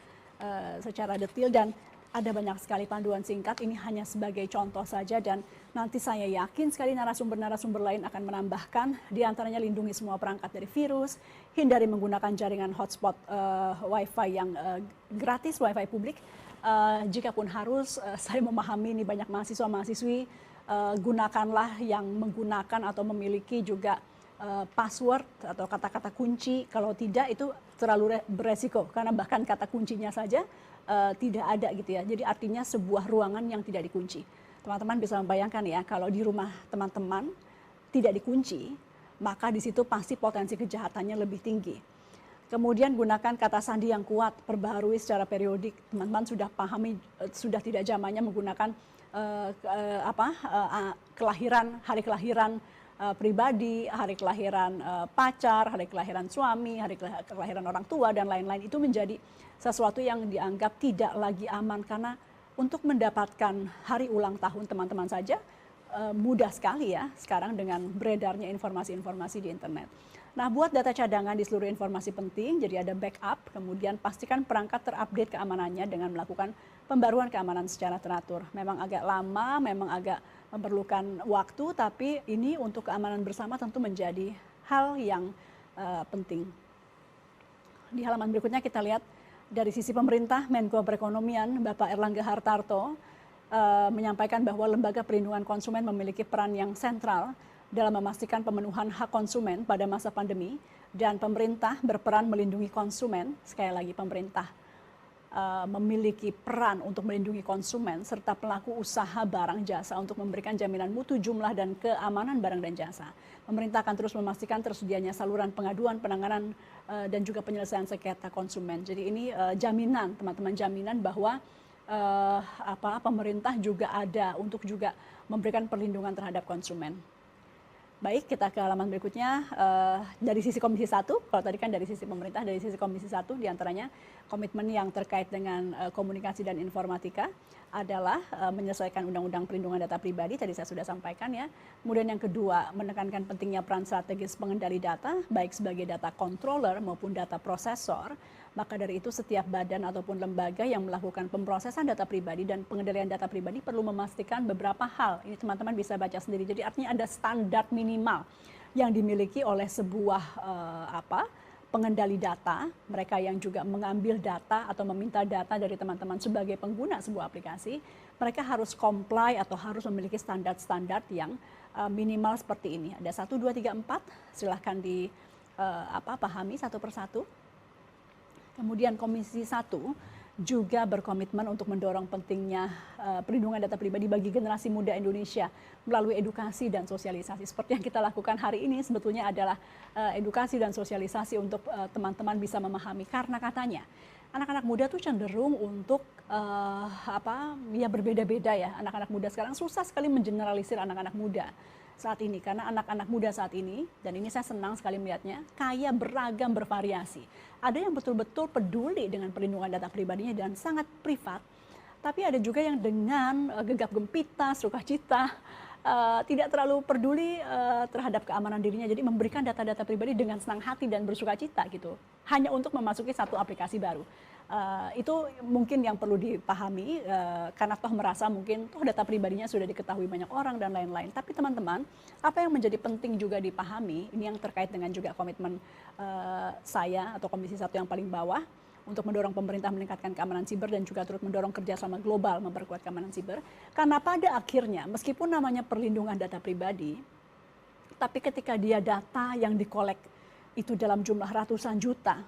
secara detail dan ada banyak sekali panduan singkat, ini hanya sebagai contoh saja dan nanti saya yakin sekali narasumber-narasumber lain akan menambahkan, diantaranya lindungi semua perangkat dari virus, hindari menggunakan jaringan hotspot wifi yang gratis, wifi publik. Jikapun harus, saya memahami ini banyak mahasiswa-mahasiswi, gunakanlah yang menggunakan atau memiliki juga password atau kata-kata kunci, kalau tidak itu terlalu beresiko, karena bahkan kata kuncinya saja tidak ada gitu ya. Jadi artinya sebuah ruangan yang tidak dikunci. Teman-teman bisa membayangkan ya, kalau di rumah teman-teman tidak dikunci, maka di situ pasti potensi kejahatannya lebih tinggi. Kemudian gunakan kata sandi yang kuat, perbaharui secara periodik. Teman-teman sudah pahami, sudah tidak zamannya menggunakan kelahiran, hari kelahiran pribadi, hari kelahiran pacar, hari kelahiran suami, hari kelahiran orang tua, dan lain-lain. Itu menjadi sesuatu yang dianggap tidak lagi aman, karena untuk mendapatkan hari ulang tahun teman-teman saja mudah sekali ya sekarang dengan beredarnya informasi-informasi di internet. Nah, buat data cadangan di seluruh informasi penting, jadi ada backup, kemudian pastikan perangkat terupdate keamanannya dengan melakukan pembaruan keamanan secara teratur. Memang agak lama, memang agak memerlukan waktu, tapi ini untuk keamanan bersama tentu menjadi hal yang penting. Di halaman berikutnya kita lihat dari sisi pemerintah, Menko Perekonomian Bapak Erlangga Hartarto menyampaikan bahwa Lembaga Perlindungan Konsumen memiliki peran yang sentral dalam memastikan pemenuhan hak konsumen pada masa pandemi, dan pemerintah berperan melindungi konsumen. Sekali lagi, pemerintah memiliki peran untuk melindungi konsumen serta pelaku usaha barang jasa untuk memberikan jaminan mutu, jumlah, dan keamanan barang dan jasa. Pemerintah akan terus memastikan tersedianya saluran pengaduan, penanganan, dan juga penyelesaian sengketa konsumen. Jadi ini jaminan, teman-teman, jaminan bahwa pemerintah juga ada untuk juga memberikan perlindungan terhadap konsumen. Baik, kita ke halaman berikutnya. Dari sisi Komisi 1, kalau tadi kan dari sisi pemerintah, dari sisi Komisi 1 diantaranya komitmen yang terkait dengan komunikasi dan informatika adalah menyelesaikan Undang-Undang Perlindungan Data Pribadi, tadi saya sudah sampaikan ya. Kemudian yang kedua, menekankan pentingnya peran strategis pengendali data, baik sebagai data controller maupun data prosesor. Maka dari itu setiap badan ataupun lembaga yang melakukan pemrosesan data pribadi dan pengendalian data pribadi perlu memastikan beberapa hal. Ini teman-teman bisa baca sendiri. Jadi artinya ada standar minimal yang dimiliki oleh sebuah pengendali data, mereka yang juga mengambil data atau meminta data dari teman-teman sebagai pengguna sebuah aplikasi, mereka harus comply atau harus memiliki standar-standar yang minimal seperti ini. Ada 1, 2, 3, 4, silahkan pahami satu persatu. Kemudian Komisi 1 juga berkomitmen untuk mendorong pentingnya perlindungan data pribadi bagi generasi muda Indonesia melalui edukasi dan sosialisasi. Seperti yang kita lakukan hari ini sebetulnya adalah edukasi dan sosialisasi untuk teman-teman bisa memahami, karena katanya anak-anak muda tuh cenderung untuk ya berbeda-beda ya. Anak-anak muda sekarang susah sekali mengeneralisir anak-anak muda saat ini, karena anak-anak muda saat ini, dan ini saya senang sekali melihatnya, kaya, beragam, bervariasi. Ada yang betul-betul peduli dengan perlindungan data pribadinya dan sangat privat, tapi ada juga yang dengan gegap gempita, sukacita, tidak terlalu peduli terhadap keamanan dirinya, jadi memberikan data-data pribadi dengan senang hati dan bersukacita gitu, hanya untuk memasuki satu aplikasi baru. Itu mungkin yang perlu dipahami, karena toh merasa mungkin toh data pribadinya sudah diketahui banyak orang dan lain-lain. Tapi teman-teman, apa yang menjadi penting juga dipahami, ini yang terkait dengan juga komitmen saya atau Komisi 1 yang paling bawah, untuk mendorong pemerintah meningkatkan keamanan siber dan juga turut mendorong kerjasama global memperkuat keamanan siber. Karena pada akhirnya, meskipun namanya perlindungan data pribadi, tapi ketika dia data yang dikolek itu dalam jumlah ratusan juta,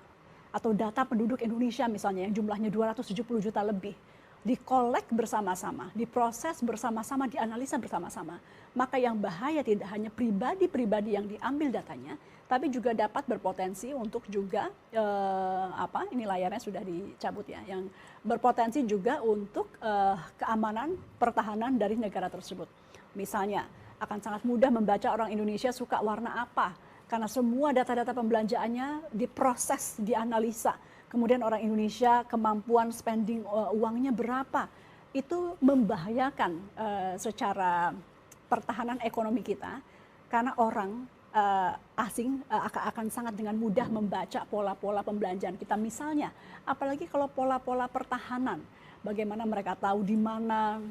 atau data penduduk Indonesia misalnya yang jumlahnya 270 juta lebih, dikolek bersama-sama, diproses bersama-sama, dianalisa bersama-sama, maka yang bahaya tidak hanya pribadi-pribadi yang diambil datanya, tapi juga dapat berpotensi untuk juga ini layarnya sudah dicabut ya, yang berpotensi juga untuk keamanan pertahanan dari negara tersebut. Misalnya akan sangat mudah membaca orang Indonesia suka warna apa, karena semua data-data pembelanjaannya diproses, dianalisa. Kemudian orang Indonesia kemampuan spending uangnya berapa. Itu membahayakan secara pertahanan ekonomi kita, karena orang asing akan sangat dengan mudah membaca pola-pola pembelanjaan kita. Misalnya, apalagi kalau pola-pola pertahanan, bagaimana mereka tahu di mana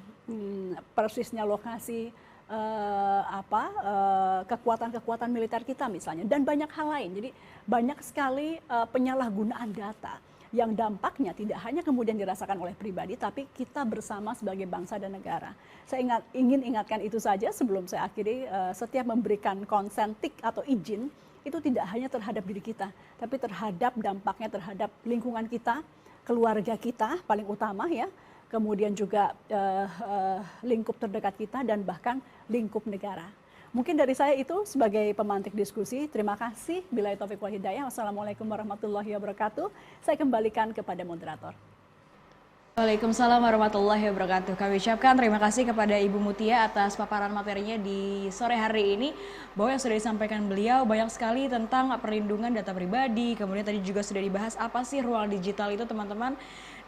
persisnya lokasi kekuatan-kekuatan militer kita misalnya, dan banyak hal lain. Jadi banyak sekali penyalahgunaan data yang dampaknya tidak hanya kemudian dirasakan oleh pribadi, tapi kita bersama sebagai bangsa dan negara. Saya ingin ingatkan itu saja sebelum saya akhiri. Setiap memberikan konsen tik atau izin itu tidak hanya terhadap diri kita, tapi terhadap dampaknya terhadap lingkungan kita, keluarga kita paling utama ya, kemudian juga lingkup terdekat kita, dan bahkan lingkup negara. Mungkin dari saya itu sebagai pemantik diskusi. Terima kasih. Billahi taufiq wal hidayah. Wassalamualaikum warahmatullahi wabarakatuh. Saya kembalikan kepada moderator. Waalaikumsalam warahmatullahi wabarakatuh. Kami ucapkan terima kasih kepada Ibu Mutia atas paparan materinya di sore hari ini, bahwa yang sudah disampaikan beliau banyak sekali tentang perlindungan data pribadi. Kemudian tadi juga sudah dibahas apa sih ruang digital itu teman-teman,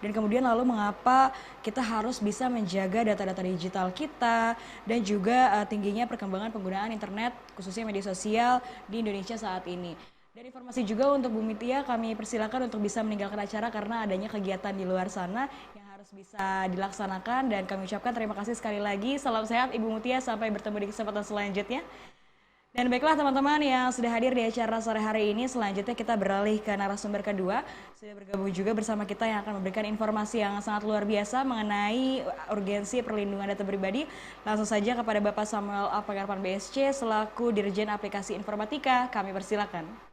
dan kemudian lalu mengapa kita harus bisa menjaga data-data digital kita, dan juga tingginya perkembangan penggunaan internet khususnya media sosial di Indonesia saat ini. Dan informasi juga untuk Bu Mutia, kami persilakan untuk bisa meninggalkan acara karena adanya kegiatan di luar sana yang harus bisa dilaksanakan, dan kami ucapkan terima kasih sekali lagi. Salam sehat Ibu Mutia, sampai bertemu di kesempatan selanjutnya. Dan baiklah teman-teman yang sudah hadir di acara sore hari ini, selanjutnya kita beralih ke narasumber kedua. Sudah bergabung juga bersama kita yang akan memberikan informasi yang sangat luar biasa mengenai urgensi perlindungan data pribadi. Langsung saja kepada Bapak Samuel A. Pangarpan BSC selaku Dirjen Aplikasi Informatika, kami persilakan.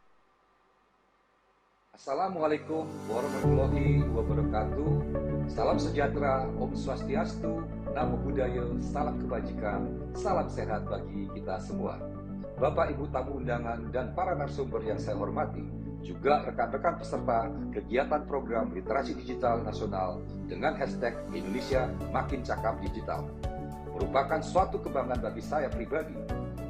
Assalamualaikum warahmatullahi wabarakatuh. Salam sejahtera, Om Swastiastu, Namo Buddhaya, salam kebajikan, salam sehat bagi kita semua. Bapak Ibu tamu undangan dan para narasumber yang saya hormati, juga rekan-rekan peserta kegiatan program literasi digital nasional dengan hashtag Indonesia Makin Cakap Digital. Merupakan suatu kebanggaan bagi saya pribadi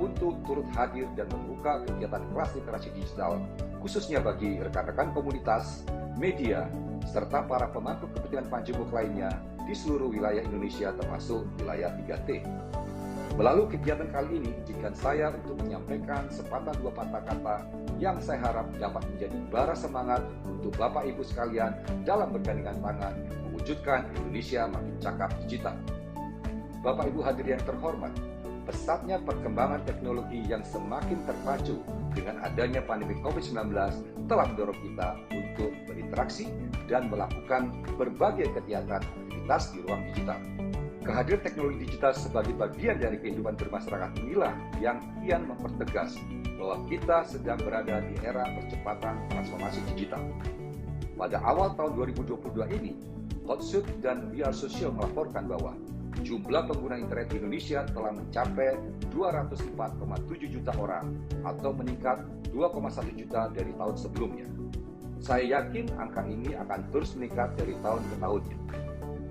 untuk turut hadir dan membuka kegiatan kelas literasi digital, khususnya bagi rekan-rekan komunitas, media, serta para pemangku kepentingan panjemuk lainnya di seluruh wilayah Indonesia termasuk wilayah 3T. Melalui kegiatan kali ini, izinkan saya untuk menyampaikan sepatah dua patah kata yang saya harap dapat menjadi bara semangat untuk Bapak Ibu sekalian dalam bergandengan tangan mewujudkan Indonesia Makin Cakap Digital. Bapak Ibu hadirin yang terhormat, pesatnya perkembangan teknologi yang semakin terpacu dengan adanya pandemi COVID-19 telah mendorong kita untuk berinteraksi dan melakukan berbagai kegiatan aktivitas di ruang digital. Kehadiran teknologi digital sebagai bagian dari kehidupan bermasyarakat inilah yang kian mempertegas bahwa kita sedang berada di era percepatan transformasi digital. Pada awal tahun 2022 ini, Hotsuite dan We Are Social melaporkan bahwa jumlah pengguna internet di Indonesia telah mencapai 204,7 juta orang atau meningkat 2,1 juta dari tahun sebelumnya. Saya yakin angka ini akan terus meningkat dari tahun ke tahun.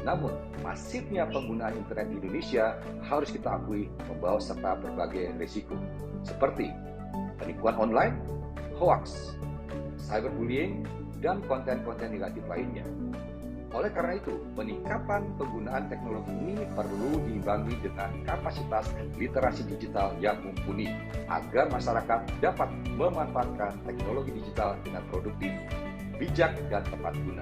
Namun, masifnya penggunaan internet di Indonesia harus kita akui membawa serta berbagai risiko, seperti penipuan online, hoax, cyberbullying, dan konten-konten negatif lainnya. Oleh karena itu, peningkatan penggunaan teknologi ini perlu diimbangi dengan kapasitas literasi digital yang mumpuni agar masyarakat dapat memanfaatkan teknologi digital dengan produktif, bijak, dan tepat guna.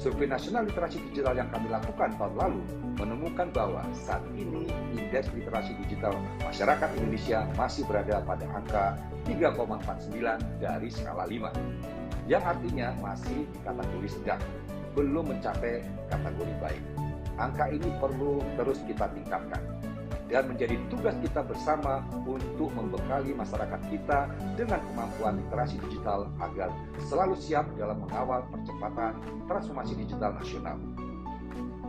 Survei nasional literasi digital yang kami lakukan tahun lalu menemukan bahwa saat ini indeks literasi digital masyarakat Indonesia masih berada pada angka 3,49 dari skala 5, yang artinya masih di kategori sedang, belum mencapai kategori baik. Angka ini perlu terus kita tingkatkan dan menjadi tugas kita bersama untuk membekali masyarakat kita dengan kemampuan literasi digital agar selalu siap dalam mengawal percepatan transformasi digital nasional.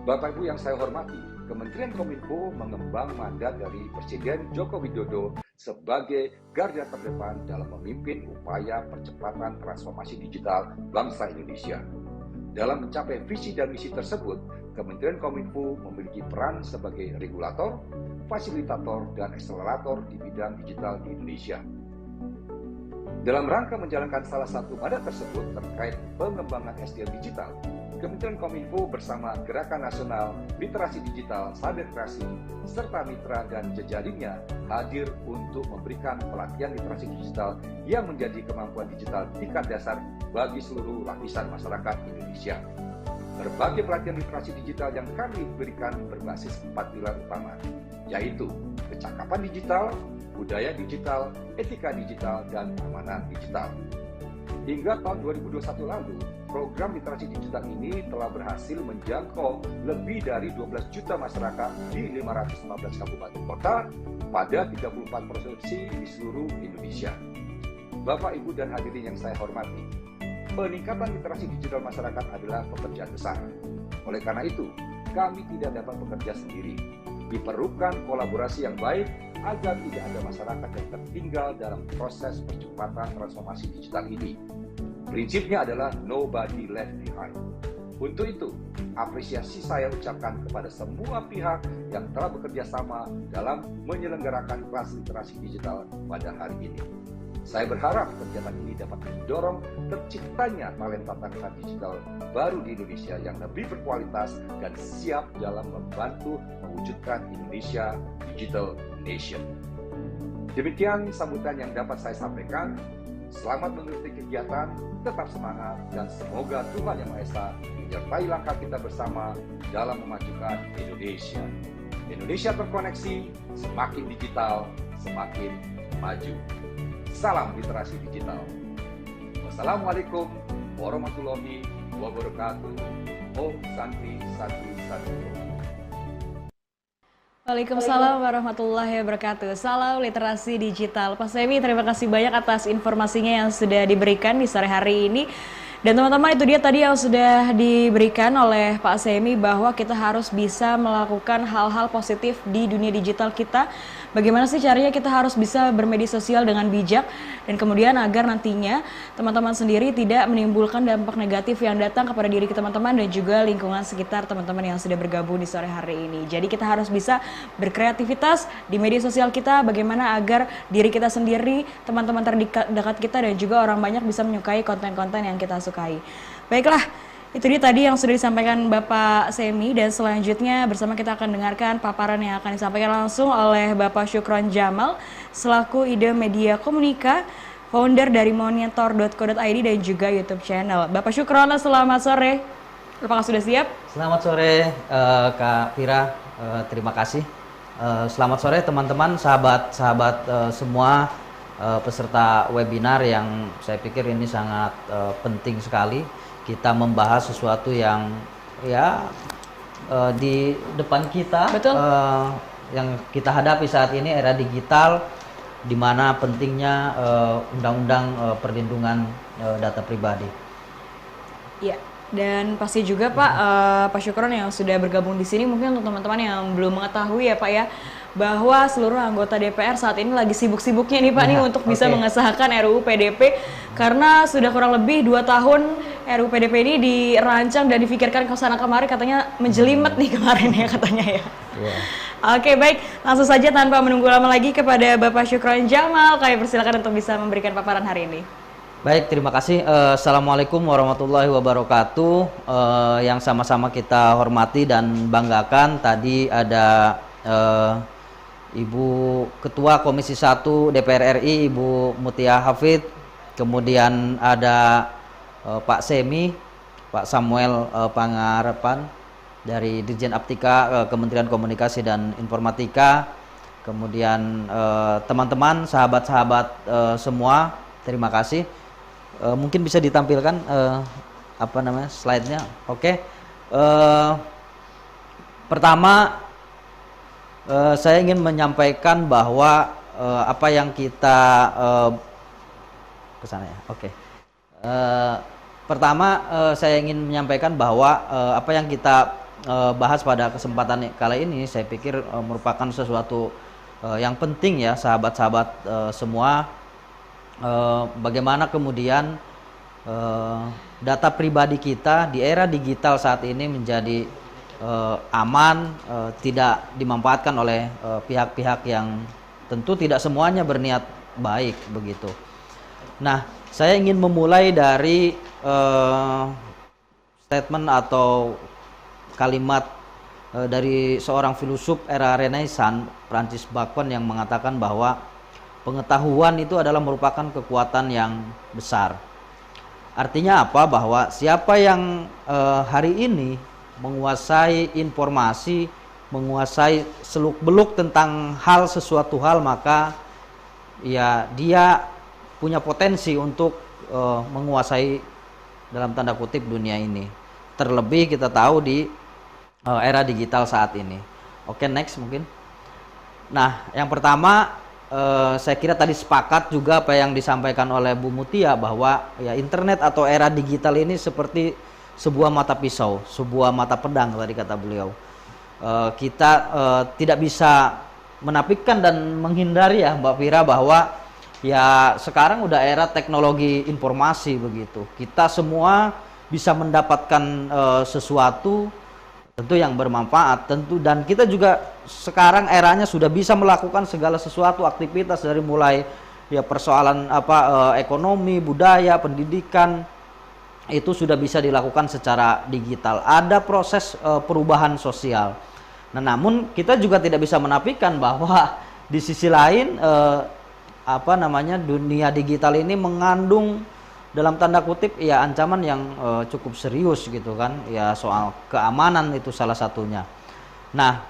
Bapak Ibu yang saya hormati, Kementerian Kominfo mengembang mandat dari Presiden Joko Widodo sebagai garda terdepan dalam memimpin upaya percepatan transformasi digital bangsa Indonesia. Dalam mencapai visi dan misi tersebut, Kementerian Kominfo memiliki peran sebagai regulator, fasilitator, dan akselerator di bidang digital di Indonesia. Dalam rangka menjalankan salah satu mandat tersebut terkait pengembangan SDM digital, Kementerian Kominfo bersama Gerakan Nasional Literasi Digital Sadar Kreasi serta mitra dan jejaringnya hadir untuk memberikan pelatihan literasi digital yang menjadi kemampuan digital tingkat dasar bagi seluruh lapisan masyarakat Indonesia. Berbagai pelatihan literasi digital yang kami berikan berbasis 4 pilar utama, yaitu kecakapan digital, budaya digital, etika digital, dan keamanan digital. Hingga tahun 2021 lalu, program literasi digital ini telah berhasil menjangkau lebih dari 12 juta masyarakat di 515 kabupaten kota pada 34 provinsi di seluruh Indonesia. Bapak, Ibu, dan hadirin yang saya hormati, peningkatan literasi digital masyarakat adalah pekerjaan besar. Oleh karena itu, kami tidak dapat bekerja sendiri. Diperlukan kolaborasi yang baik agar tidak ada masyarakat yang tertinggal dalam proses percepatan transformasi digital ini. Prinsipnya adalah nobody left behind. Untuk itu, apresiasi saya ucapkan kepada semua pihak yang telah bekerja sama dalam menyelenggarakan kelas literasi digital pada hari ini. Saya berharap kegiatan ini dapat mendorong terciptanya talenta-talenta digital baru di Indonesia yang lebih berkualitas dan siap dalam membantu mewujudkan Indonesia Digital Nation. Demikian sambutan yang dapat saya sampaikan. Selamat mengikuti kegiatan, tetap semangat, dan semoga Tuhan Yang Maha Esa menyertai langkah kita bersama dalam memajukan Indonesia. Indonesia terkoneksi, semakin digital, semakin maju. Salam literasi digital. Wassalamualaikum warahmatullahi wabarakatuh. Om Santi Santi Santi. Waalaikumsalam warahmatullahi wabarakatuh. Salam literasi digital. Pak Semi, terima kasih banyak atas informasinya yang sudah diberikan di sore hari ini. Dan teman-teman, itu dia tadi yang sudah diberikan oleh Pak Semi bahwa kita harus bisa melakukan hal-hal positif di dunia digital kita. Bagaimana sih caranya kita harus bisa bermedia sosial dengan bijak dan kemudian agar nantinya teman-teman sendiri tidak menimbulkan dampak negatif yang datang kepada diri teman-teman dan juga lingkungan sekitar teman-teman yang sudah bergabung di sore hari ini. Jadi kita harus bisa berkreativitas di media sosial kita, bagaimana agar diri kita sendiri, teman-teman terdekat kita dan juga orang banyak bisa menyukai konten-konten yang kita sukai. Baiklah, itu dia tadi yang sudah disampaikan Bapak Semi, dan selanjutnya bersama kita akan dengarkan paparan yang akan disampaikan langsung oleh Bapak Syukron Jamal selaku Ide Media Komunika, founder dari monitor.co.id dan juga YouTube channel. Bapak Syukron, selamat sore. Apakah sudah siap? Selamat sore Kak Fira, terima kasih. Selamat sore teman-teman, sahabat-sahabat semua peserta webinar yang saya pikir ini sangat penting sekali. Kita membahas sesuatu yang ya di depan kita, yang kita hadapi saat ini, era digital, di mana pentingnya undang-undang perlindungan data pribadi. Iya, dan pasti juga Pak Syukron yang sudah bergabung di sini, mungkin untuk teman-teman yang belum mengetahui ya Pak ya, bahwa seluruh anggota DPR saat ini lagi sibuk-sibuknya nih Pak nih untuk bisa mengesahkan RUU PDP karena sudah kurang lebih 2 tahun RUU PDP ini dirancang dan difikirkan ke sana kemari, katanya menjelimet nih kemarin ya katanya ya. Oke, baik, langsung saja tanpa menunggu lama lagi kepada Bapak Syukron Jamal, kami persilakan untuk bisa memberikan paparan hari ini. Baik, terima kasih. Assalamualaikum warahmatullahi wabarakatuh. Yang sama-sama kita hormati dan banggakan, tadi ada Ibu Ketua Komisi 1 DPR RI, Ibu Mutia Hafid, kemudian ada Pak Semi, Pak Samuel Pangarapan dari Dirjen Aptika Kementerian Komunikasi dan Informatika, kemudian teman-teman, sahabat-sahabat semua, terima kasih. Mungkin bisa ditampilkan slide-nya. Oke. Pertama, saya ingin menyampaikan bahwa apa yang kita kesana ya. Oke. Pertama, saya ingin menyampaikan bahwa apa yang kita bahas pada kesempatan kali ini, saya pikir merupakan sesuatu yang penting ya, sahabat-sahabat semua. Bagaimana kemudian data pribadi kita di era digital saat ini menjadi aman, tidak dimanfaatkan oleh pihak-pihak yang tentu tidak semuanya berniat baik begitu. Nah, saya ingin memulai dari statement atau kalimat dari seorang filosof era Renaissance, Francis Bacon, yang mengatakan bahwa pengetahuan itu adalah merupakan kekuatan yang besar. Artinya apa? Bahwa siapa yang hari ini menguasai informasi, menguasai seluk-beluk tentang sesuatu hal, maka ya dia punya potensi untuk menguasai dalam tanda kutip dunia ini. Terlebih kita tahu di era digital saat ini. Oke, next mungkin. Nah, yang pertama saya kira tadi sepakat juga apa yang disampaikan oleh Bu Mutia, bahwa ya internet atau era digital ini seperti sebuah mata pisau, sebuah mata pedang tadi kata beliau. Kita tidak bisa menafikan dan menghindari ya Mbak Fira bahwa ya sekarang udah era teknologi informasi begitu. Kita semua bisa mendapatkan sesuatu tentu yang bermanfaat tentu, dan kita juga sekarang eranya sudah bisa melakukan segala sesuatu aktivitas dari mulai ya persoalan ekonomi, budaya, pendidikan, itu sudah bisa dilakukan secara digital. Ada proses perubahan sosial. Nah, namun kita juga tidak bisa menafikan bahwa di sisi lain dunia digital ini mengandung dalam tanda kutip ya ancaman yang cukup serius gitu kan. Ya soal keamanan itu salah satunya. Nah,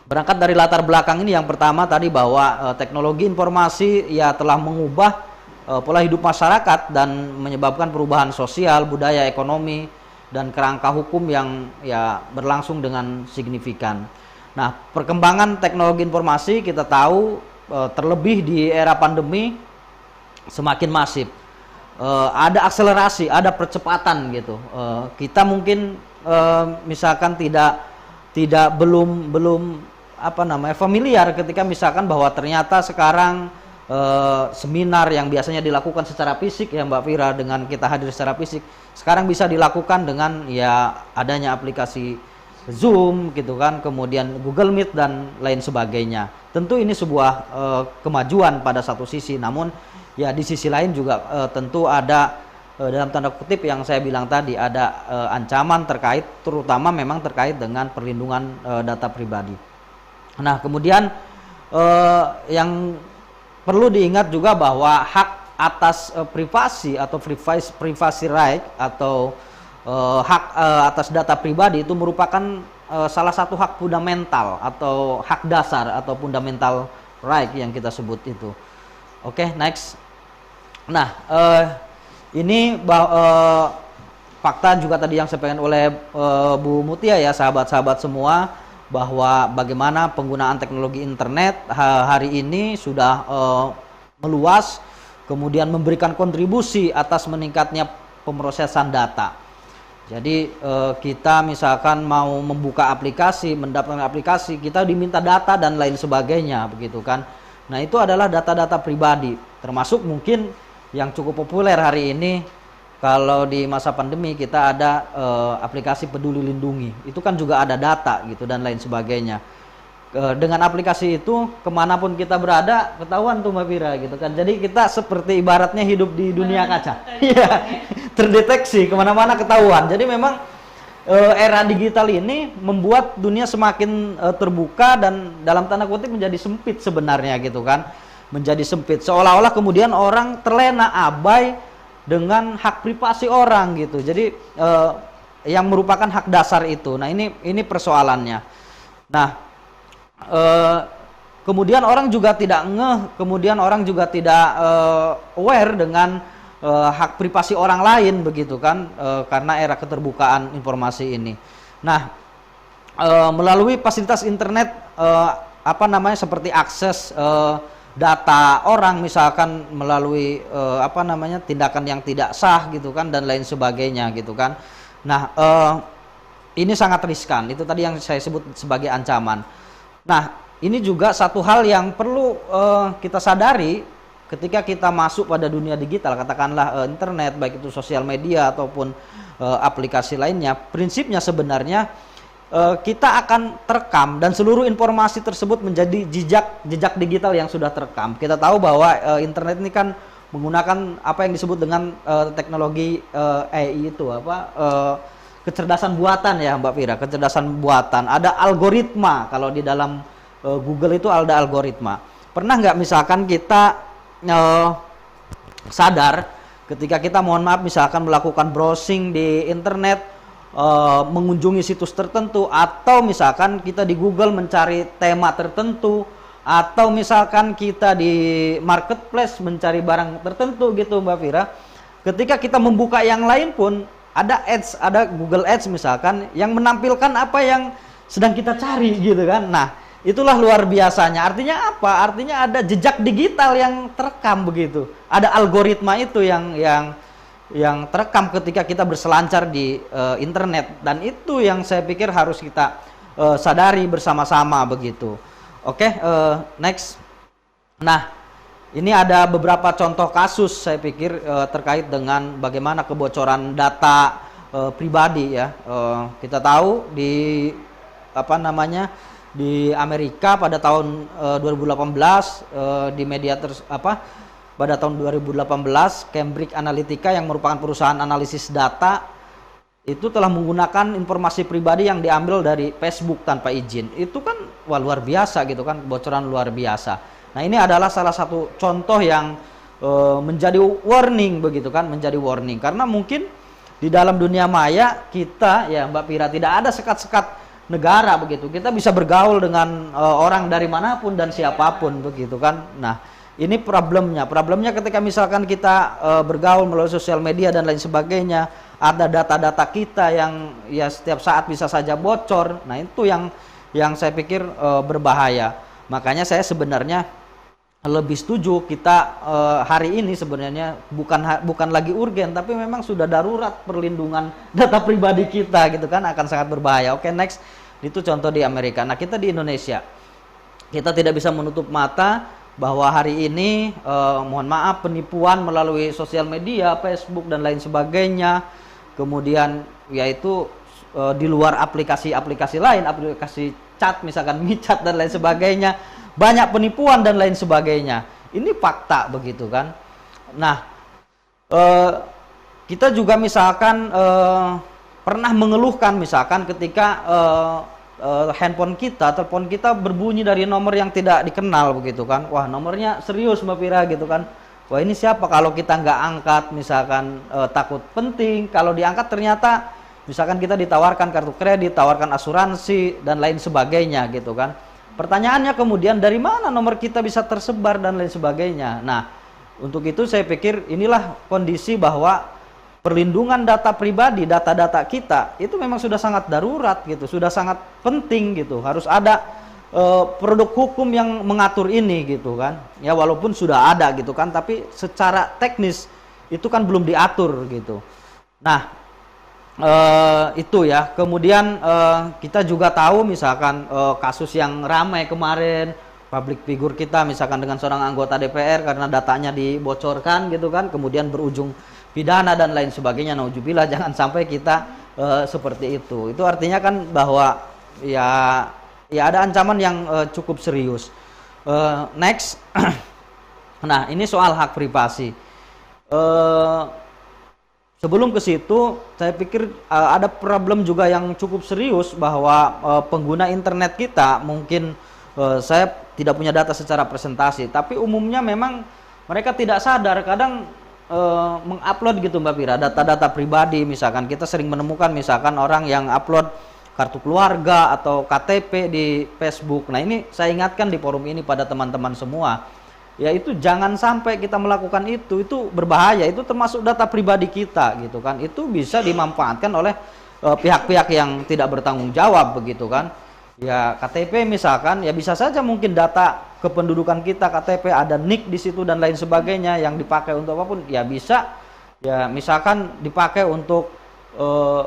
berangkat dari latar belakang ini, yang pertama tadi bahwa teknologi informasi ya telah mengubah pola hidup masyarakat dan menyebabkan perubahan sosial, budaya, ekonomi, dan kerangka hukum yang ya berlangsung dengan signifikan. Nah, perkembangan teknologi informasi kita tahu terlebih di era pandemi semakin masif. Ada akselerasi, ada percepatan gitu. Kita mungkin misalkan belum familiar ketika misalkan bahwa ternyata sekarang seminar yang biasanya dilakukan secara fisik ya Mbak Fira, dengan kita hadir secara fisik, sekarang bisa dilakukan dengan ya adanya aplikasi Zoom gitu kan, kemudian Google Meet dan lain sebagainya. Tentu ini sebuah kemajuan pada satu sisi, namun ya di sisi lain juga tentu ada dalam tanda kutip yang saya bilang tadi, ada ancaman terkait, terutama memang terkait dengan perlindungan data pribadi. Nah, kemudian yang perlu diingat juga bahwa hak atas privasi atau privacy right atau hak atas data pribadi itu merupakan salah satu hak fundamental atau hak dasar atau fundamental right yang kita sebut itu. Oke, next. Nah, ini fakta juga tadi yang disampaikan oleh Bu Mutia ya, sahabat-sahabat semua, bahwa bagaimana penggunaan teknologi internet hari ini sudah meluas, kemudian memberikan kontribusi atas meningkatnya pemrosesan data. Jadi kita misalkan mau membuka aplikasi, mendapatkan aplikasi, kita diminta data dan lain sebagainya, begitu kan. Nah, itu adalah data-data pribadi, termasuk mungkin yang cukup populer hari ini kalau di masa pandemi kita ada aplikasi Peduli Lindungi. Itu kan juga ada data gitu dan lain sebagainya. Dengan aplikasi itu kemanapun kita berada ketahuan tuh Mbak Fira gitu kan. Jadi kita seperti ibaratnya hidup di dunia kaca. Iya, terdeteksi kemana-mana ketahuan. Jadi memang era digital ini membuat dunia semakin terbuka dan dalam tanda kutip menjadi sempit sebenarnya gitu kan. Menjadi sempit, seolah-olah kemudian orang terlena abai dengan hak privasi orang gitu. Jadi yang merupakan hak dasar itu. Nah, ini persoalannya. Nah, kemudian orang juga tidak kemudian orang juga tidak aware dengan hak privasi orang lain begitu kan, karena era keterbukaan informasi ini. Nah, melalui fasilitas internet seperti akses data orang misalkan melalui tindakan yang tidak sah gitu kan dan lain sebagainya gitu kan. Nah, ini sangat riskan. Itu tadi yang saya sebut sebagai ancaman. Nah, ini juga satu hal yang perlu kita sadari ketika kita masuk pada dunia digital, katakanlah internet, baik itu sosial media ataupun aplikasi lainnya. Prinsipnya sebenarnya kita akan terekam dan seluruh informasi tersebut menjadi jejak digital yang sudah terekam. Kita tahu bahwa internet ini kan menggunakan apa yang disebut dengan teknologi AI itu kecerdasan buatan ya Mbak Fira, kecerdasan buatan. Ada algoritma, kalau di dalam Google itu ada algoritma. Pernah nggak misalkan kita sadar ketika kita mohon maaf misalkan melakukan browsing di internet, mengunjungi situs tertentu, atau misalkan kita di Google mencari tema tertentu, atau misalkan kita di marketplace mencari barang tertentu gitu Mbak Fira, ketika kita membuka yang lain pun ada ads, ada Google Ads misalkan yang menampilkan apa yang sedang kita cari gitu kan. Nah, itulah luar biasanya. Artinya apa? Artinya ada jejak digital yang terekam begitu. Ada algoritma itu yang terekam ketika kita berselancar di internet, dan itu yang saya pikir harus kita sadari bersama-sama begitu. Oke, next. Nah, ini ada beberapa contoh kasus saya pikir terkait dengan bagaimana kebocoran data pribadi ya. Kita tahu di di Amerika pada tahun 2018 di media pada tahun 2018 Cambridge Analytica yang merupakan perusahaan analisis data itu telah menggunakan informasi pribadi yang diambil dari Facebook tanpa izin. Itu kan luar biasa gitu kan, kebocoran luar biasa. Nah, ini adalah salah satu contoh yang menjadi warning begitu kan, menjadi warning karena mungkin di dalam dunia maya kita ya Mbak Fira tidak ada sekat-sekat negara begitu. Kita bisa bergaul dengan orang dari manapun dan siapapun begitu kan. Nah, ini problemnya. Problemnya ketika misalkan kita bergaul melalui sosial media dan lain sebagainya, ada data-data kita yang ya setiap saat bisa saja bocor. Nah, itu yang saya pikir berbahaya. Makanya saya sebenarnya lebih setuju kita hari ini sebenarnya bukan lagi urgen, tapi memang sudah darurat perlindungan data pribadi kita gitu kan, akan sangat berbahaya. Oke, next. Itu contoh di Amerika. Nah, kita di Indonesia, kita tidak bisa menutup mata bahwa hari ini mohon maaf penipuan melalui sosial media, Facebook dan lain sebagainya, kemudian yaitu di luar aplikasi-aplikasi lain, aplikasi chat misalkan MiChat dan lain sebagainya, banyak penipuan dan lain sebagainya. Ini fakta begitu kan. Nah, kita juga misalkan pernah mengeluhkan misalkan ketika handphone kita, telepon kita berbunyi dari nomor yang tidak dikenal begitu kan. Wah, nomornya serius Mbak Fira gitu kan. Wah, ini siapa? Kalau kita nggak angkat misalkan takut penting, kalau diangkat ternyata misalkan kita ditawarkan kartu kredit, tawarkan asuransi dan lain sebagainya gitu kan. Pertanyaannya kemudian dari mana nomor kita bisa tersebar dan lain sebagainya. Nah, untuk itu saya pikir inilah kondisi bahwa perlindungan data pribadi, data-data kita itu memang sudah sangat darurat gitu, sudah sangat penting gitu. Harus ada produk hukum yang mengatur ini gitu kan. Ya walaupun sudah ada gitu kan, tapi secara teknis itu kan belum diatur gitu. Nah, Itu ya. Kemudian kita juga tahu misalkan kasus yang ramai kemarin, public figure kita misalkan dengan seorang anggota DPR karena datanya dibocorkan gitu kan, kemudian berujung pidana dan lain sebagainya. Nauzubillah, jangan sampai kita seperti itu. Itu artinya kan bahwa ya ada ancaman yang cukup serius. Next. Nah, ini soal hak privasi. Sebelum ke situ, saya pikir ada problem juga yang cukup serius bahwa pengguna internet kita mungkin saya tidak punya data secara presentasi, tapi umumnya memang mereka tidak sadar kadang mengupload gitu Mbak Pira, data-data pribadi. Misalkan kita sering menemukan misalkan orang yang upload kartu keluarga atau KTP di Facebook. Nah, ini saya ingatkan di forum ini pada teman-teman semua, yaitu jangan sampai kita melakukan itu berbahaya, itu termasuk data pribadi kita gitu kan. Itu bisa dimanfaatkan oleh pihak-pihak yang tidak bertanggung jawab begitu kan. Ya KTP misalkan, ya bisa saja mungkin data kependudukan kita KTP ada NIK di situ dan lain sebagainya yang dipakai untuk apapun, ya bisa ya misalkan dipakai untuk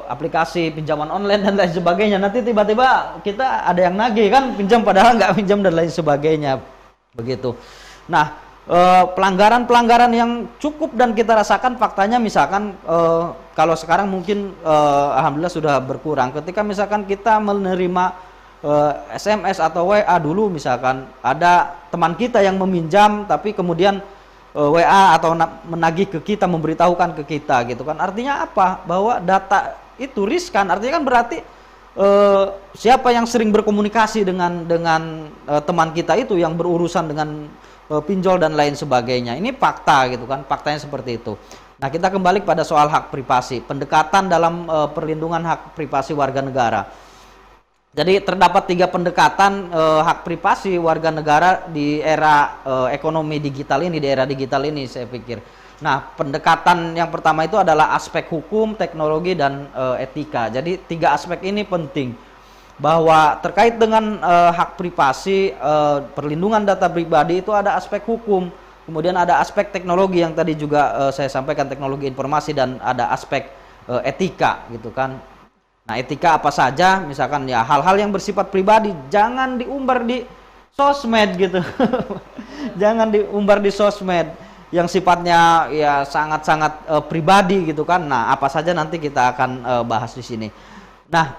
aplikasi pinjaman online dan lain sebagainya. Nanti tiba-tiba kita ada yang nagih kan, pinjam padahal nggak pinjam dan lain sebagainya begitu. Nah, pelanggaran-pelanggaran yang cukup dan kita rasakan faktanya misalkan kalau sekarang mungkin alhamdulillah sudah berkurang. Ketika misalkan kita menerima SMS atau WA, dulu misalkan ada teman kita yang meminjam tapi kemudian WA atau menagih ke kita, memberitahukan ke kita gitu kan. Artinya apa? Bahwa data itu riskan. Artinya kan berarti siapa yang sering berkomunikasi dengan teman kita itu yang berurusan dengan pinjol dan lain sebagainya. Ini fakta gitu kan, faktanya seperti itu. Nah, kita kembali pada soal hak privasi, pendekatan dalam perlindungan hak privasi warga negara. Jadi terdapat 3 pendekatan hak privasi warga negara di era ekonomi digital ini, di era digital ini saya pikir. Nah, pendekatan yang pertama itu adalah aspek hukum, teknologi, dan etika. Jadi 3 aspek ini penting. Bahwa terkait dengan hak privasi, perlindungan data pribadi itu ada aspek hukum, kemudian ada aspek teknologi yang tadi juga saya sampaikan, teknologi informasi, dan ada aspek etika gitu kan. Nah, etika apa saja? Misalkan ya hal-hal yang bersifat pribadi jangan diumbar di sosmed gitu. Jangan diumbar di sosmed yang sifatnya ya sangat-sangat pribadi gitu kan. Nah, apa saja nanti kita akan bahas di sini. Nah,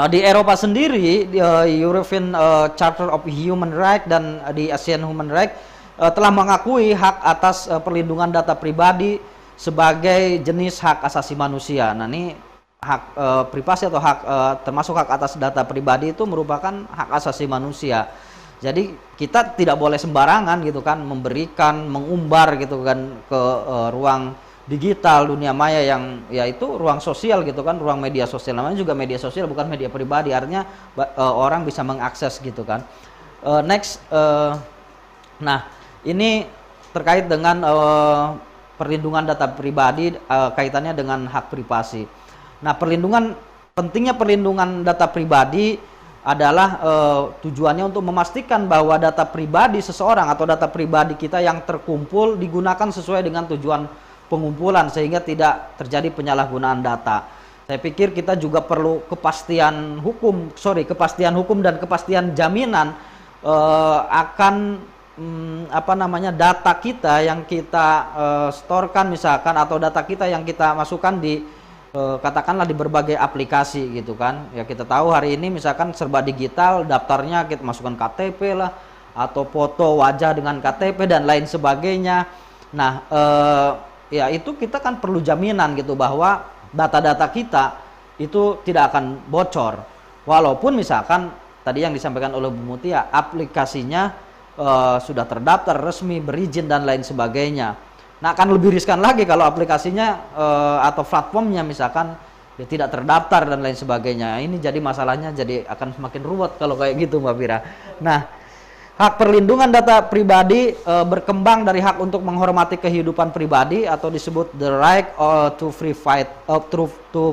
di Eropa sendiri, di European Charter of Human Rights dan di ASEAN Human Rights telah mengakui hak atas perlindungan data pribadi sebagai jenis hak asasi manusia. Nah, ini hak privasi atau hak termasuk hak atas data pribadi itu merupakan hak asasi manusia. Jadi kita tidak boleh sembarangan gitu kan memberikan, mengumbar gitu kan ke ruang digital, dunia maya yang yaitu ruang sosial gitu kan, ruang media sosial. Namanya juga media sosial, bukan media pribadi, artinya orang bisa mengakses gitu kan. Next, nah ini terkait dengan perlindungan data pribadi, kaitannya dengan hak privasi. Nah, pentingnya perlindungan data pribadi adalah tujuannya untuk memastikan bahwa data pribadi seseorang atau data pribadi kita yang terkumpul digunakan sesuai dengan tujuan pengumpulan sehingga tidak terjadi penyalahgunaan data. Saya pikir kita juga perlu kepastian hukum dan kepastian jaminan akan data kita yang kita storekan misalkan, atau data kita yang kita masukkan di katakanlah di berbagai aplikasi gitu kan. Ya kita tahu hari ini misalkan serba digital, daftarnya kita masukkan KTP lah atau foto wajah dengan KTP dan lain sebagainya. Nah, ya itu kita kan perlu jaminan gitu bahwa data-data kita itu tidak akan bocor. Walaupun misalkan tadi yang disampaikan oleh Bu Mutia, aplikasinya sudah terdaftar resmi, berizin dan lain sebagainya. Nah, akan lebih riskan lagi kalau aplikasinya atau platformnya misalkan ya tidak terdaftar dan lain sebagainya. Ini jadi masalahnya jadi akan semakin ruwet kalau kayak gitu Mbak Pira. Nah, hak perlindungan data pribadi berkembang dari hak untuk menghormati kehidupan pribadi atau disebut the right to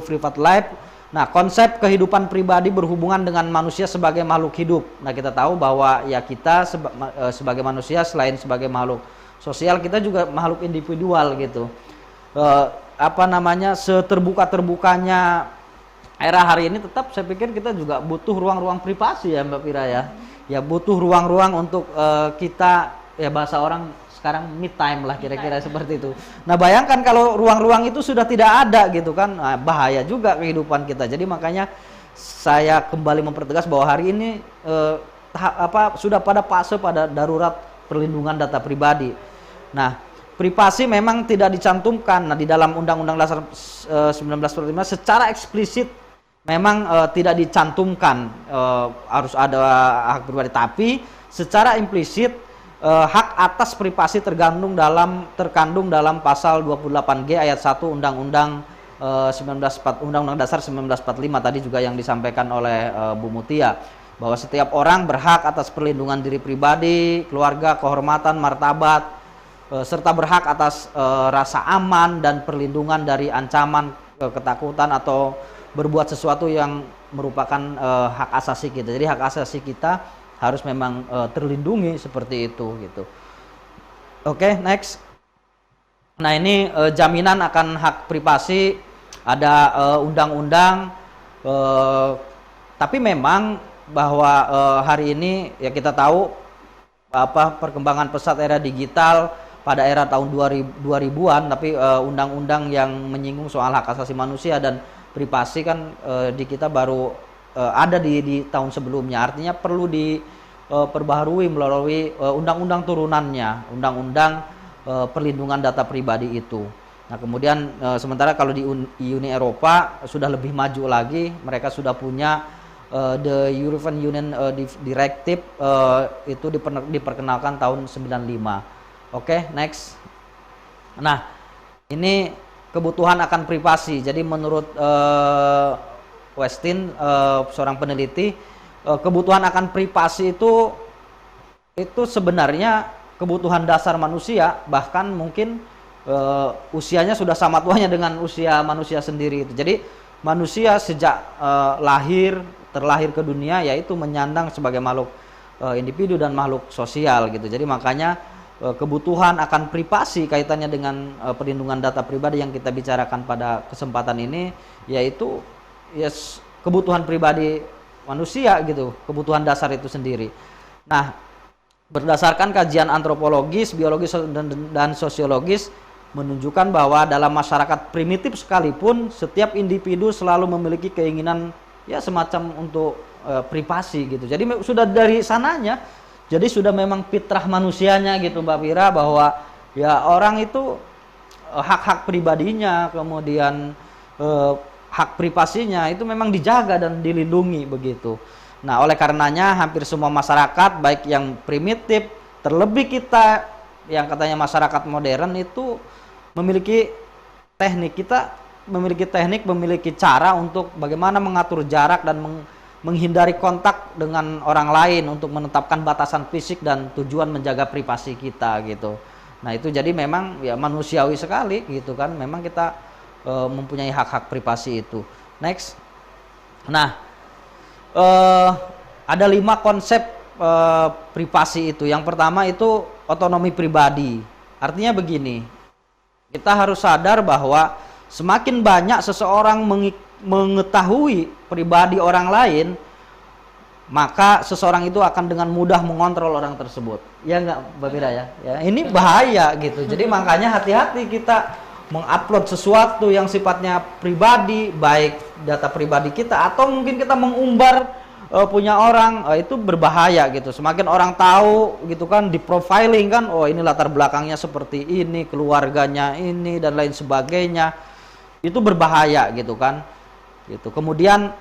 private life. Nah, konsep kehidupan pribadi berhubungan dengan manusia sebagai makhluk hidup. Nah, kita tahu bahwa ya kita sebagai manusia selain sebagai makhluk sosial, kita juga makhluk individual gitu. seterbuka-terbukanya era hari ini, tetap saya pikir kita juga butuh ruang-ruang privasi ya Mbak Fira ya. Ya butuh ruang-ruang untuk kita, ya bahasa orang sekarang me time lah kira-kira seperti itu. Nah bayangkan kalau ruang-ruang itu sudah tidak ada gitu kan, nah, bahaya juga kehidupan kita. Jadi makanya saya kembali mempertegas bahwa hari ini sudah pada darurat perlindungan data pribadi. Nah, privasi memang tidak dicantumkan. Nah, di dalam Undang-Undang Dasar 1945 secara eksplisit memang tidak dicantumkan harus ada hak pribadi, tapi secara implisit hak atas privasi terkandung dalam pasal 28G ayat 1 Undang-Undang Undang-Undang Dasar 1945 tadi juga yang disampaikan oleh Bu Mutia, bahwa setiap orang berhak atas perlindungan diri pribadi, keluarga, kehormatan, martabat, serta berhak atas rasa aman dan perlindungan dari ancaman, ketakutan atau berbuat sesuatu yang merupakan hak asasi kita. Jadi hak asasi kita harus memang terlindungi seperti itu gitu. Oke, next. Nah ini jaminan akan hak privasi, ada undang-undang, tapi memang bahwa hari ini ya kita tahu perkembangan pesat era digital pada era tahun 2000-an, tapi undang-undang yang menyinggung soal hak asasi manusia dan privasi kan di kita baru ada di tahun sebelumnya. Artinya perlu diperbaharui melalui undang-undang turunannya, undang-undang perlindungan data pribadi itu. Nah kemudian sementara kalau di Uni Eropa sudah lebih maju lagi, mereka sudah punya the European Union Directive, itu diperkenalkan tahun 95. Oke, next. Nah ini kebutuhan akan privasi. Jadi menurut Westin, seorang peneliti, kebutuhan akan privasi itu sebenarnya kebutuhan dasar manusia, bahkan mungkin usianya sudah sama tuanya dengan usia manusia sendiri itu. Jadi manusia sejak terlahir ke dunia yaitu menyandang sebagai makhluk individu dan makhluk sosial gitu. Jadi makanya kebutuhan akan privasi kaitannya dengan perlindungan data pribadi yang kita bicarakan pada kesempatan ini, yaitu kebutuhan pribadi manusia gitu, kebutuhan dasar itu sendiri. Nah, berdasarkan kajian antropologis, biologis dan sosiologis menunjukkan bahwa dalam masyarakat primitif sekalipun setiap individu selalu memiliki keinginan ya semacam untuk privasi gitu. Jadi sudah dari sananya, jadi sudah memang fitrah manusianya gitu Mbak Fira, bahwa ya orang itu hak-hak pribadinya, kemudian hak privasinya itu memang dijaga dan dilindungi begitu. Nah oleh karenanya hampir semua masyarakat baik yang primitif, terlebih kita yang katanya masyarakat modern itu memiliki teknik, memiliki cara untuk bagaimana mengatur jarak dan menghindari kontak dengan orang lain untuk menetapkan batasan fisik dan tujuan menjaga privasi kita gitu. Nah itu jadi memang ya manusiawi sekali gitu kan, memang kita mempunyai hak-hak privasi itu. Next. Nah ada 5 konsep privasi itu. Yang pertama itu otonomi pribadi. Artinya begini, kita harus sadar bahwa semakin banyak seseorang mengetahui pribadi orang lain, maka seseorang itu akan dengan mudah mengontrol orang tersebut. Ya enggak Mbak Fira ya? Ini bahaya gitu. Jadi makanya hati-hati kita mengupload sesuatu yang sifatnya pribadi, baik data pribadi kita atau mungkin kita mengumbar punya orang, itu berbahaya gitu. Semakin orang tahu gitu kan, di profiling kan, oh ini latar belakangnya seperti ini, keluarganya ini dan lain sebagainya, itu berbahaya gitu kan gitu. Kemudian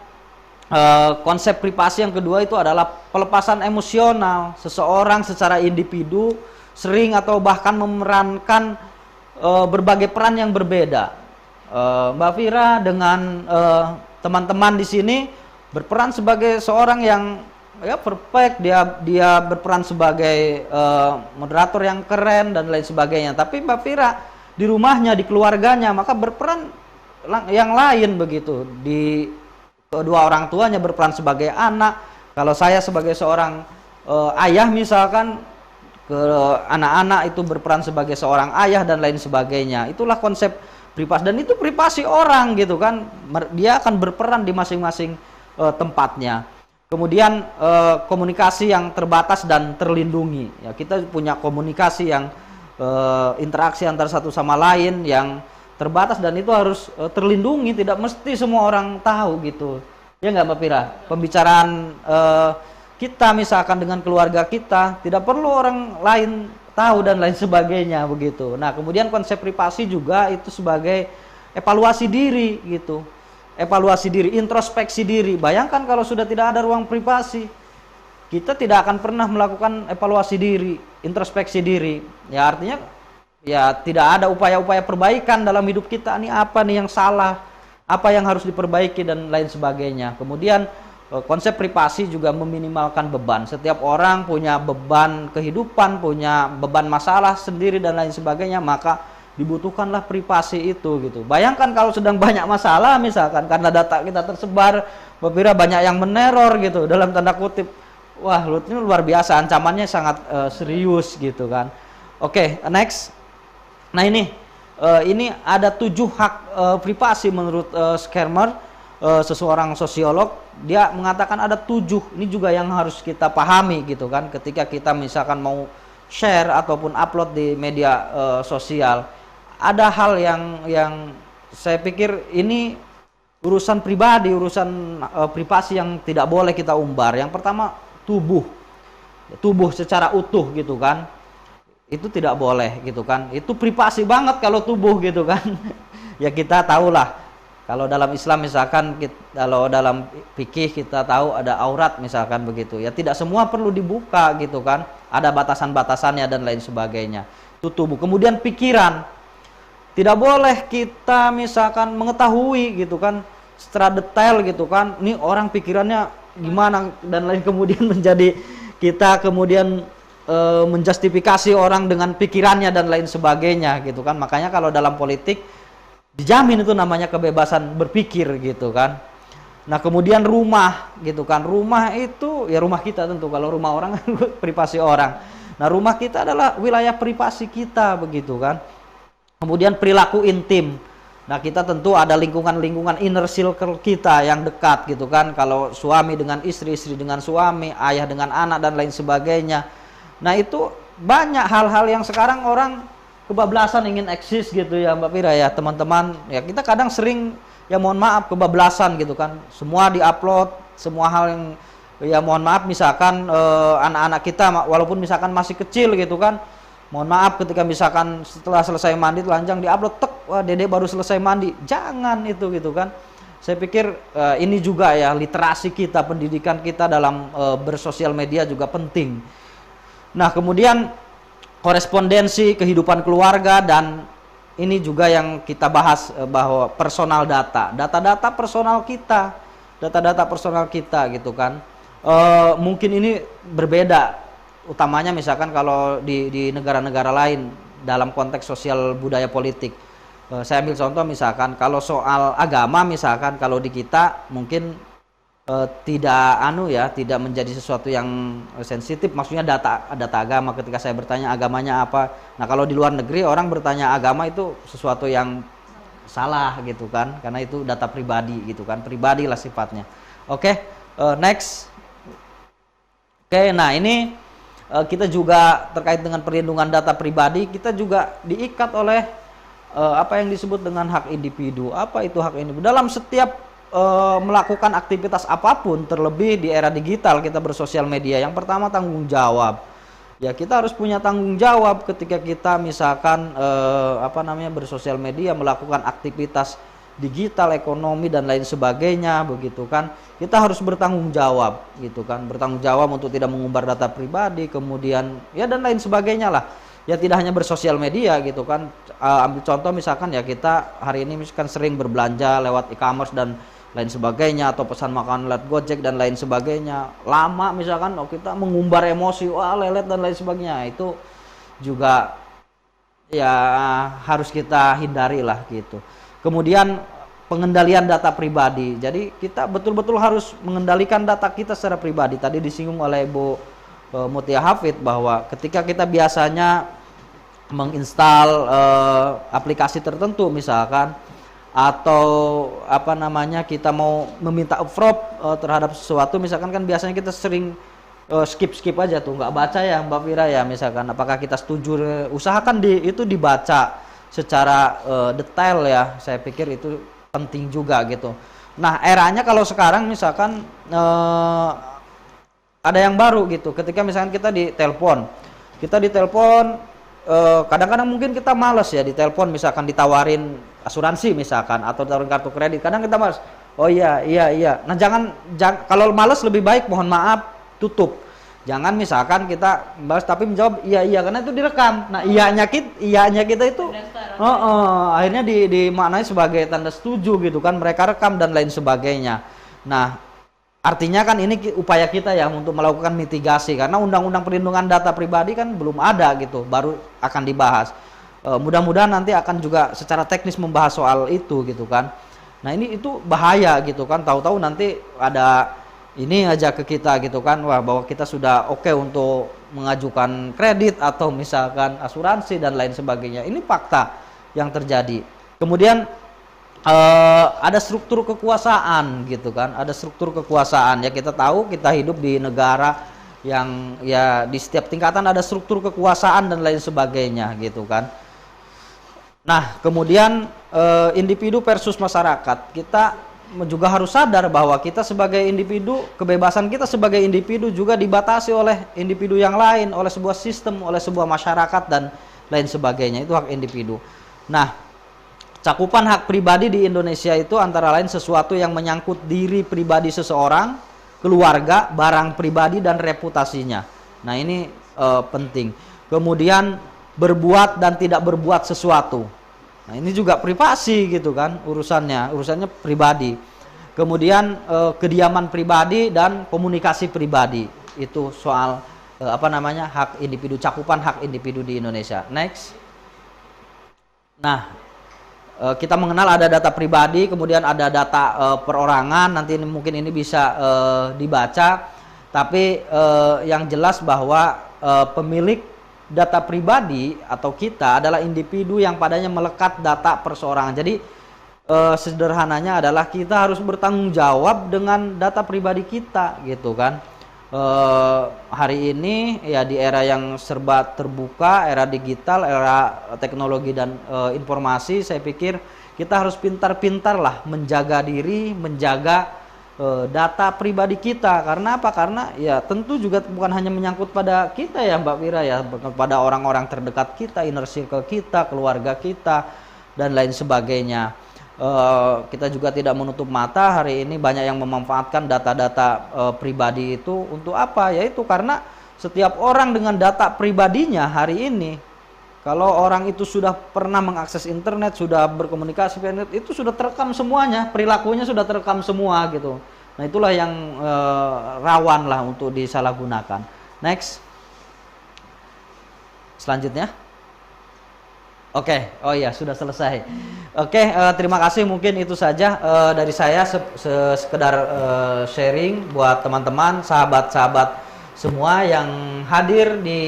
konsep privasi yang kedua itu adalah pelepasan emosional. Seseorang secara individu sering atau bahkan memerankan berbagai peran yang berbeda. Mbak Fira dengan teman-teman di sini berperan sebagai seorang yang ya perfect, dia berperan sebagai moderator yang keren dan lain sebagainya. Tapi Mbak Fira di rumahnya, di keluarganya, maka berperan yang lain begitu. Di kedua orang tuanya berperan sebagai anak. Kalau saya sebagai seorang ayah misalkan, ke anak-anak itu berperan sebagai seorang ayah dan lain sebagainya. Itulah konsep privasi, dan itu privasi orang gitu kan, dia akan berperan di masing-masing tempatnya. Kemudian komunikasi yang terbatas dan terlindungi, ya kita punya komunikasi yang interaksi antar satu sama lain yang terbatas dan itu harus terlindungi, tidak mesti semua orang tahu gitu, ya nggak Mbak Pira? Pembicaraan kita misalkan dengan keluarga kita tidak perlu orang lain tahu dan lain sebagainya begitu. Nah kemudian konsep privasi juga itu sebagai evaluasi diri gitu, evaluasi diri, introspeksi diri. Bayangkan kalau sudah tidak ada ruang privasi, kita tidak akan pernah melakukan evaluasi diri, introspeksi diri. Ya artinya ya tidak ada upaya-upaya perbaikan dalam hidup kita. Ini apa nih yang salah, apa yang harus diperbaiki dan lain sebagainya. Kemudian konsep privasi juga meminimalkan beban. Setiap orang punya beban kehidupan, punya beban masalah sendiri dan lain sebagainya, maka dibutuhkanlah privasi itu gitu. Bayangkan kalau sedang banyak masalah misalkan karena data kita tersebar, Mbak banyak yang meneror gitu dalam tanda kutip. Wah, ini luar biasa, ancamannya sangat serius gitu kan. Oke, next. Nah ini ada 7 hak privasi menurut Schermer, seseorang sosiolog. Dia mengatakan ada 7, ini juga yang harus kita pahami gitu kan, ketika kita misalkan mau share ataupun upload di media sosial. Ada hal yang saya pikir ini urusan pribadi, urusan privasi yang tidak boleh kita umbar. Yang pertama tubuh secara utuh gitu kan, itu tidak boleh gitu kan, itu privasi banget kalau tubuh gitu kan. Ya kita tahulah kalau dalam Islam misalkan, kalau dalam fikih kita tahu ada aurat misalkan begitu, ya tidak semua perlu dibuka gitu kan, ada batasan-batasannya dan lain sebagainya. Itu tubuh. Kemudian pikiran, tidak boleh kita misalkan mengetahui gitu kan secara detail gitu kan, ini orang pikirannya gimana dan lain, kemudian menjadi kita kemudian menjustifikasi orang dengan pikirannya dan lain sebagainya gitu kan. Makanya kalau dalam politik dijamin itu namanya kebebasan berpikir gitu kan. Nah kemudian rumah gitu kan, rumah itu ya rumah kita tentu, kalau rumah orang privasi orang. Nah rumah kita adalah wilayah privasi kita begitu kan. Kemudian perilaku intim, nah kita tentu ada lingkungan inner circle kita yang dekat gitu kan. Kalau suami dengan istri, istri dengan suami, ayah dengan anak dan lain sebagainya. Nah itu banyak hal-hal yang sekarang orang kebablasan ingin eksis gitu ya Mbak Pira ya teman-teman. Ya kita kadang sering ya mohon maaf kebablasan gitu kan, semua diupload, semua hal yang ya mohon maaf misalkan anak-anak kita walaupun misalkan masih kecil gitu kan, mohon maaf ketika misalkan setelah selesai mandi telanjang diupload, tek, wah dede baru selesai mandi. Jangan itu gitu kan. Saya pikir ini juga ya literasi kita, pendidikan kita dalam bersosial media juga penting. Nah kemudian korespondensi, kehidupan keluarga, dan ini juga yang kita bahas bahwa personal data personal kita, data-data personal kita gitu kan. Mungkin ini berbeda, utamanya misalkan kalau di negara-negara lain dalam konteks sosial budaya politik. Saya ambil contoh misalkan kalau soal agama misalkan, kalau di kita mungkin tidak menjadi sesuatu yang sensitif, maksudnya data agama. Ketika saya bertanya agamanya apa, nah kalau di luar negeri orang bertanya agama itu sesuatu yang salah gitu kan, karena itu data pribadi gitu kan, pribadi lah sifatnya. Oke, next. Oke, nah ini kita juga terkait dengan perlindungan data pribadi, kita juga diikat oleh apa yang disebut dengan hak individu. Apa itu hak individu? Dalam setiap melakukan aktivitas apapun, terlebih di era digital kita bersosial media, yang pertama tanggung jawab. Ya kita harus punya tanggung jawab ketika kita misalkan bersosial media, melakukan aktivitas digital, ekonomi dan lain sebagainya begitu kan. Kita harus bertanggung jawab gitu kan, bertanggung jawab untuk tidak mengumbar data pribadi, kemudian ya dan lain sebagainya lah. Ya tidak hanya bersosial media gitu kan. Ambil contoh misalkan ya kita hari ini misalkan sering berbelanja lewat e-commerce dan lain sebagainya, atau pesan makanan lewat Gojek dan lain sebagainya. Lama misalkan kita mengumbar emosi, wah lelet dan lain sebagainya, itu juga ya harus kita hindari lah gitu. Kemudian pengendalian data pribadi, jadi kita betul-betul harus mengendalikan data kita secara pribadi. Tadi disinggung oleh Bu Mutia Hafid bahwa ketika kita biasanya menginstal aplikasi tertentu misalkan, atau apa namanya kita mau meminta approve terhadap sesuatu misalkan, kan biasanya kita sering skip aja tuh, nggak baca ya Mbak Fira ya, misalkan apakah kita setuju, usahakan itu dibaca secara detail ya, saya pikir itu penting juga gitu. Nah eranya kalau sekarang misalkan ada yang baru gitu, ketika misalkan kita ditelepon kadang-kadang mungkin kita males ya ditelepon, misalkan ditawarin asuransi misalkan atau tawarin kartu kredit, kadang kita males, oh iya, nah jangan kalau males lebih baik mohon maaf tutup, jangan misalkan kita balas tapi menjawab iya karena itu direkam. Nah iyanya kita itu akhirnya dimaknai sebagai tanda setuju gitu kan, mereka rekam dan lain sebagainya. Nah artinya kan ini upaya kita ya untuk melakukan mitigasi, karena undang-undang perlindungan data pribadi kan belum ada gitu, baru akan dibahas. Mudah-mudahan nanti akan juga secara teknis membahas soal itu gitu kan. Nah ini itu bahaya gitu kan, tahu-tahu nanti ada ini aja ke kita gitu kan, wah bahwa kita sudah oke untuk mengajukan kredit atau misalkan asuransi dan lain sebagainya. Ini fakta yang terjadi. Kemudian ada struktur kekuasaan gitu kan, ada struktur kekuasaan ya, kita tahu kita hidup di negara yang ya di setiap tingkatan ada struktur kekuasaan dan lain sebagainya gitu kan. Nah kemudian individu versus masyarakat, kita juga harus sadar bahwa kita sebagai individu, kebebasan kita sebagai individu juga dibatasi oleh individu yang lain, oleh sebuah sistem, oleh sebuah masyarakat dan lain sebagainya. Itu hak individu. Nah cakupan hak pribadi di Indonesia itu antara lain sesuatu yang menyangkut diri pribadi seseorang, keluarga, barang pribadi dan reputasinya. Nah ini penting. Kemudian berbuat dan tidak berbuat sesuatu. Nah ini juga privasi gitu kan, urusannya pribadi. Kemudian kediaman pribadi dan komunikasi pribadi, itu soal hak individu, cakupan hak individu di Indonesia. Next. Nah kita mengenal ada data pribadi, kemudian ada data perorangan, nanti mungkin ini bisa dibaca, tapi yang jelas bahwa pemilik data pribadi atau kita adalah individu yang padanya melekat data perseorangan. Jadi sederhananya adalah kita harus bertanggung jawab dengan data pribadi kita gitu kan. Hari ini ya di era yang serba terbuka, era digital, era teknologi dan informasi, saya pikir kita harus pintar-pintar lah menjaga diri, menjaga data pribadi kita. Karena apa? Karena ya tentu juga bukan hanya menyangkut pada kita ya Mbak Fira ya, pada orang-orang terdekat kita, inner circle kita, keluarga kita dan lain sebagainya. Kita juga tidak menutup mata hari ini banyak yang memanfaatkan data-data pribadi itu untuk apa? Yaitu karena setiap orang dengan data pribadinya hari ini, kalau orang itu sudah pernah mengakses internet, sudah berkomunikasi via internet, itu sudah terekam semuanya, perilakunya sudah terekam semua gitu. Nah itulah yang rawan lah untuk disalahgunakan. Next. Selanjutnya. Oke, oh iya sudah selesai. Oke, terima kasih, mungkin itu saja dari saya sekedar sharing buat teman-teman, sahabat-sahabat semua yang hadir di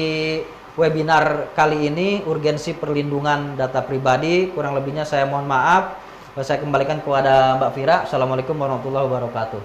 webinar kali ini, urgensi perlindungan data pribadi. Kurang lebihnya saya mohon maaf. Saya kembalikan kepada Mbak Fira. Assalamualaikum warahmatullahi wabarakatuh.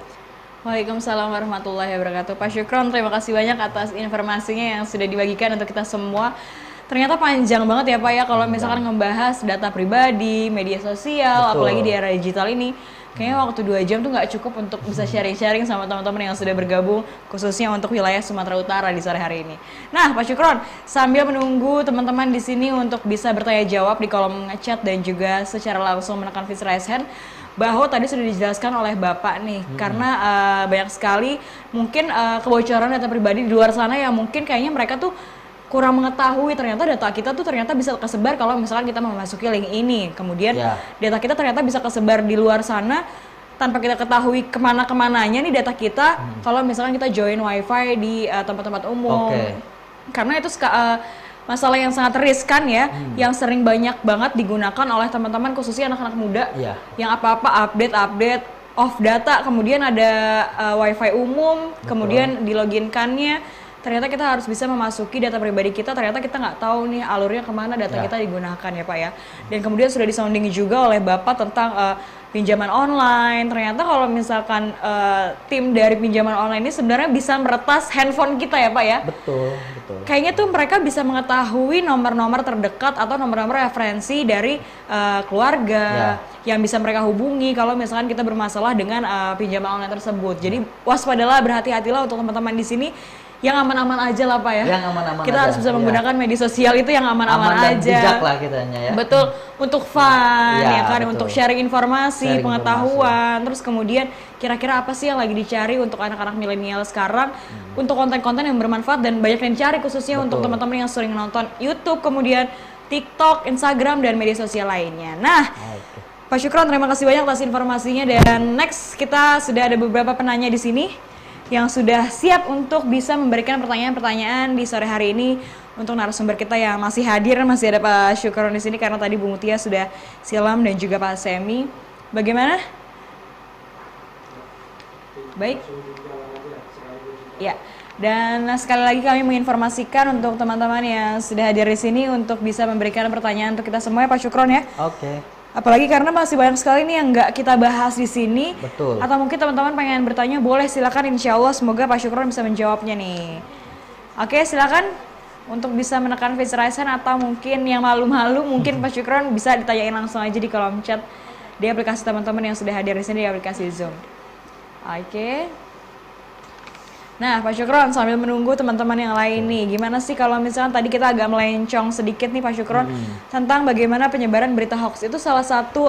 Waalaikumsalam warahmatullahi wabarakatuh. Pak Syukron, terima kasih banyak atas informasinya yang sudah dibagikan untuk kita semua. Ternyata panjang banget ya Pak ya, kalau misalkan ngebahas data pribadi, media sosial, apalagi di era digital ini. Kayaknya waktu 2 jam tuh nggak cukup untuk bisa sharing-sharing sama teman-teman yang sudah bergabung, khususnya untuk wilayah Sumatera Utara di sore hari ini. Nah Pak Syukron, sambil menunggu teman-teman di sini untuk bisa bertanya jawab di kolom chat dan juga secara langsung menekan fish raise hand, bahwa tadi sudah dijelaskan oleh Bapak nih, karena banyak sekali mungkin kebocoran data pribadi di luar sana yang mungkin kayaknya mereka tuh kurang mengetahui ternyata data kita tuh ternyata bisa kesebar kalau misalkan kita memasuki link ini. Kemudian data kita ternyata bisa kesebar di luar sana tanpa kita ketahui kemana-kemananya nih data kita kalau misalkan kita join wifi di tempat-tempat umum. Karena itu masalah yang sangat riskan ya, yang sering banyak banget digunakan oleh teman-teman khususnya anak-anak muda yang apa-apa update off data, kemudian ada wifi umum, kemudian di loginkannya ternyata kita harus bisa memasuki data pribadi kita, ternyata kita nggak tahu nih alurnya kemana data kita digunakan ya Pak ya. Dan kemudian sudah disounding juga oleh Bapak tentang pinjaman online. Ternyata kalau misalkan tim dari pinjaman online ini sebenarnya bisa meretas handphone kita ya Pak ya. Betul. Kayaknya tuh mereka bisa mengetahui nomor-nomor terdekat atau nomor-nomor referensi dari keluarga yang bisa mereka hubungi kalau misalkan kita bermasalah dengan pinjaman online tersebut. Jadi waspadalah, berhati-hatilah untuk teman-teman di sini. Yang aman-aman aja lah Pak ya. Yang aman-aman kita aja. harus bisa menggunakan media sosial itu yang aman-aman aja. Bijak lah kitanya ya. Betul, untuk fun ya kan, betul. untuk sharing informasi, pengetahuan. Terus kemudian kira-kira apa sih yang lagi dicari untuk anak-anak milenial sekarang untuk konten-konten yang bermanfaat dan banyak yang dicari khususnya untuk teman-teman yang sering nonton YouTube, kemudian TikTok, Instagram dan media sosial lainnya. Nah, Pak Syukron, terima kasih banyak atas informasinya, dan next kita sudah ada beberapa penanya di sini yang sudah siap untuk bisa memberikan pertanyaan-pertanyaan di sore hari ini untuk narasumber kita yang masih hadir. Masih ada Pak Syukron di sini karena tadi Bu Mutia sudah silam dan juga Pak Semi. Bagaimana? Baik. Ya. Dan sekali lagi kami menginformasikan untuk teman-teman yang sudah hadir di sini untuk bisa memberikan pertanyaan untuk kita semua ya Pak Syukron ya. Oke. Apalagi karena masih banyak sekali nih yang nggak kita bahas di sini. Betul. Atau mungkin teman-teman pengen bertanya, boleh silakan, insya Allah semoga Pak Syukron bisa menjawabnya nih. Oke, silakan untuk bisa menekan face raise hand, atau mungkin yang malu-malu mungkin Pak Syukron bisa ditanyain langsung aja di kolom chat di aplikasi teman-teman yang sudah hadir di sini di aplikasi Zoom. Oke. Nah, Pak Syukron, sambil menunggu teman-teman yang lain nih, gimana sih kalau misalkan tadi kita agak melencong sedikit nih Pak Syukron tentang bagaimana penyebaran berita hoax itu salah satu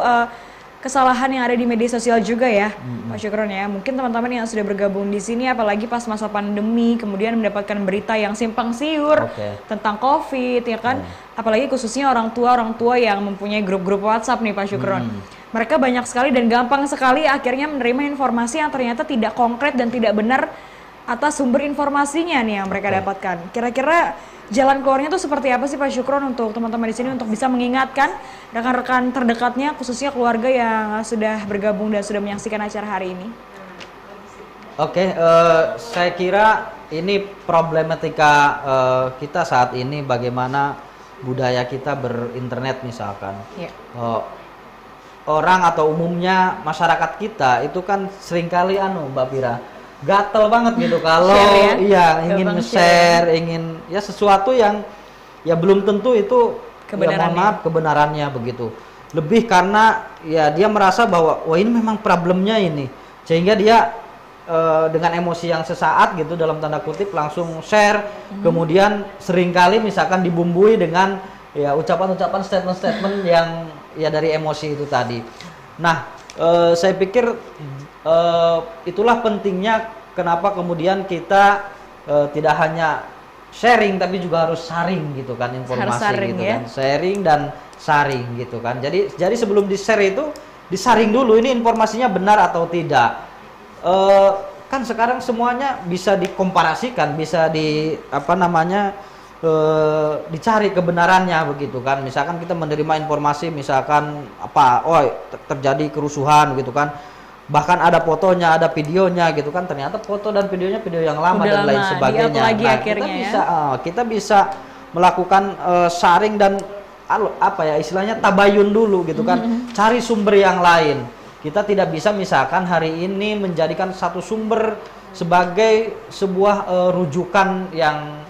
kesalahan yang ada di media sosial juga ya, Pak Syukron ya. Mungkin teman-teman yang sudah bergabung di sini, apalagi pas masa pandemi, kemudian mendapatkan berita yang simpang siur tentang COVID ya kan, apalagi khususnya orang tua yang mempunyai grup-grup WhatsApp nih Pak Syukron. Mereka banyak sekali dan gampang sekali akhirnya menerima informasi yang ternyata tidak konkret dan tidak benar atas sumber informasinya nih yang mereka dapatkan. Kira-kira jalan keluarnya tuh seperti apa sih Pak Syukron untuk teman-teman di sini untuk bisa mengingatkan rekan-rekan terdekatnya, khususnya keluarga yang sudah bergabung dan sudah menyaksikan acara hari ini? Oke, saya kira ini problematika kita saat ini, bagaimana budaya kita berinternet misalkan. Orang atau umumnya masyarakat kita itu kan seringkali Mbak Pira, gatel banget gitu kalau ingin nge-share, ingin ya sesuatu yang ya belum tentu itu kebenarannya begitu. Lebih karena ya dia merasa bahwa wah ini memang problemnya ini, sehingga dia dengan emosi yang sesaat gitu dalam tanda kutip langsung share, kemudian seringkali misalkan dibumbui dengan ya ucapan-ucapan, statement-statement yang ya dari emosi itu tadi. Nah, saya pikir itulah pentingnya kenapa kemudian kita tidak hanya sharing tapi juga harus saring gitu kan informasi gitu kan, sharing dan saring gitu kan. Jadi sebelum di-share itu disaring dulu ini informasinya benar atau tidak. Kan sekarang semuanya bisa dikomparasikan, bisa dicari kebenarannya begitu kan. Misalkan kita menerima informasi misalkan terjadi kerusuhan gitu kan, bahkan ada fotonya, ada videonya gitu kan, ternyata foto dan videonya video yang lama dan lain sebagainya. Nah, kita bisa melakukan sharing dan istilahnya tabayun dulu gitu kan, cari sumber yang lain. Kita tidak bisa misalkan hari ini menjadikan satu sumber sebagai sebuah rujukan yang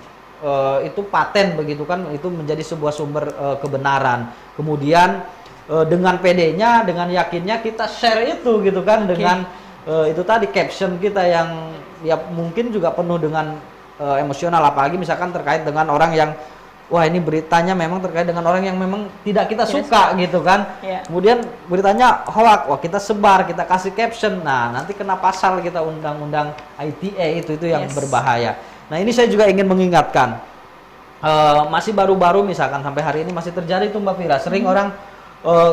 itu paten begitu kan, itu menjadi sebuah sumber kebenaran. Kemudian dengan PD-nya, dengan yakinnya kita share itu gitu kan, dengan itu tadi caption kita yang ya mungkin juga penuh dengan emosional, apalagi misalkan terkait dengan orang yang wah ini beritanya memang terkait dengan orang yang memang tidak kita suka gitu kan. Kemudian beritanya hoax, wah kita sebar, kita kasih caption, nah nanti kena pasal kita undang-undang ITE itu yang berbahaya. Nah ini saya juga ingin mengingatkan, masih baru-baru misalkan sampai hari ini masih terjadi tuh Mbak Fira, sering orang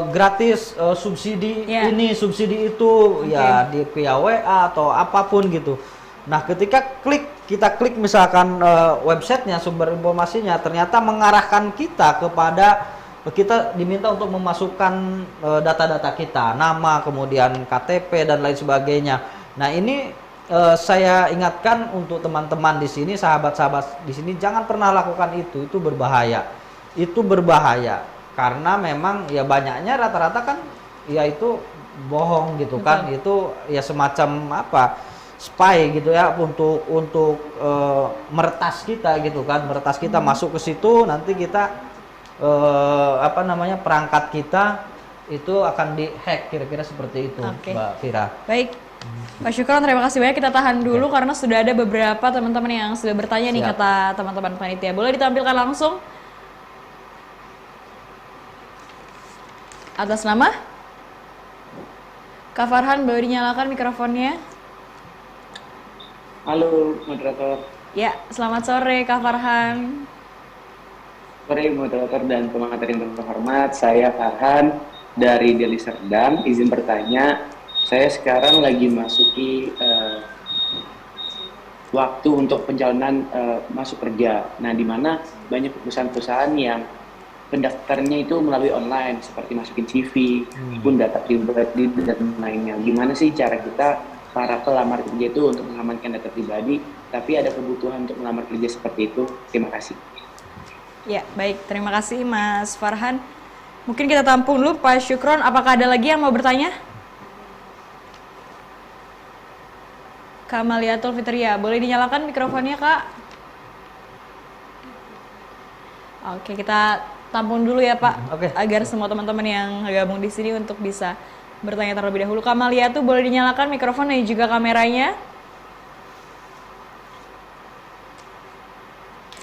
gratis subsidi ini subsidi itu ya di via WA atau apapun gitu. Nah ketika kita klik misalkan websitenya, sumber informasinya ternyata mengarahkan kita kepada kita diminta untuk memasukkan data-data kita, nama, kemudian KTP dan lain sebagainya. Nah ini saya ingatkan untuk teman-teman di sini, sahabat-sahabat di sini, jangan pernah lakukan itu berbahaya. Itu berbahaya karena memang ya banyaknya rata-rata kan ya itu bohong gitu kan. Itu ya semacam apa? Spy gitu ya untuk meretas kita gitu kan, meretas kita masuk ke situ, nanti kita apa namanya, perangkat kita itu akan dihack, kira-kira seperti itu. Mbak Fira. Baik, Pak Syukron, terima kasih banyak. Kita tahan dulu karena sudah ada beberapa teman-teman yang sudah bertanya nih, kata teman-teman panitia. Boleh ditampilkan langsung atas nama Kak Farhan, boleh dinyalakan mikrofonnya. Halo moderator. Ya, selamat sore Kak Farhan. Sore moderator dan pemateri yang terhormat, saya Farhan dari Deli Serdang. Izin bertanya, saya sekarang lagi masuki waktu untuk perjalanan masuk kerja. Nah, di mana banyak perusahaan-perusahaan yang pendaftarnya itu melalui online, seperti masukin CV, pun data pribadi dan lainnya. Gimana sih cara kita para pelamar kerja itu untuk mengamankan data pribadi, tapi ada kebutuhan untuk melamar kerja seperti itu? Terima kasih. Ya, baik. Terima kasih Mas Farhan. Mungkin kita tampung dulu Pak Syukron. Apakah ada lagi yang mau bertanya? Kak Maliatul Fitria, boleh dinyalakan mikrofonnya, Kak? Oke, kita tampung dulu ya, Pak. Agar semua teman-teman yang gabung di sini untuk bisa bertanya terlebih dahulu. Kak Maliatul, boleh dinyalakan mikrofon dan juga kameranya.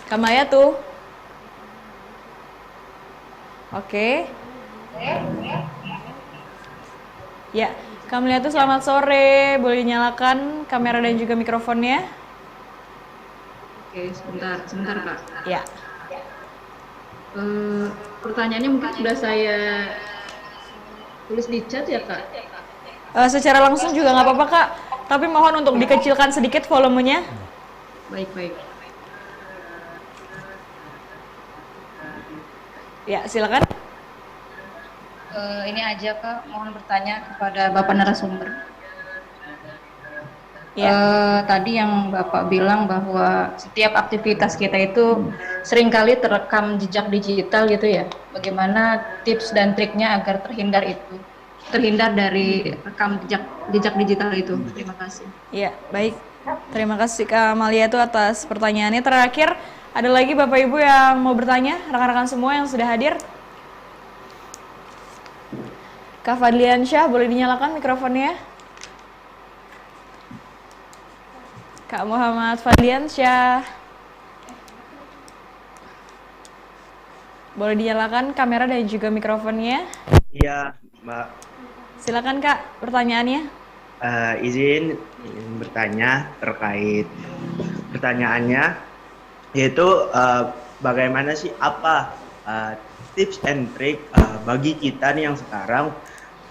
Kak Maliatul. Oke. Ya, Kak Maliatul, selamat sore. Boleh dinyalakan kamera dan juga mikrofonnya. Oke, sebentar Pak. Ya. Pertanyaannya mungkin sudah saya tulis di chat ya Kak? Secara langsung juga nggak apa-apa Kak, tapi mohon untuk dikecilkan sedikit volumenya. Baik. Ya, silakan. Ini aja Kak, mohon bertanya kepada Bapak narasumber. Tadi yang Bapak bilang bahwa setiap aktivitas kita itu seringkali terekam jejak digital gitu ya. Bagaimana tips dan triknya agar terhindar dari rekam jejak digital itu? Terima kasih. Iya, baik. Terima kasih Kak Malia itu atas pertanyaannya. Terakhir, ada lagi Bapak Ibu yang mau bertanya? Rekan-rekan semua yang sudah hadir? Kak Fadliansyah, boleh dinyalakan mikrofonnya? Kak Muhammad Fadliansyah, boleh dinyalakan kamera dan juga mikrofonnya? Iya, Mbak. Silakan Kak, pertanyaannya. Izin bertanya terkait pertanyaannya, yaitu bagaimana sih tips and trick bagi kita nih yang sekarang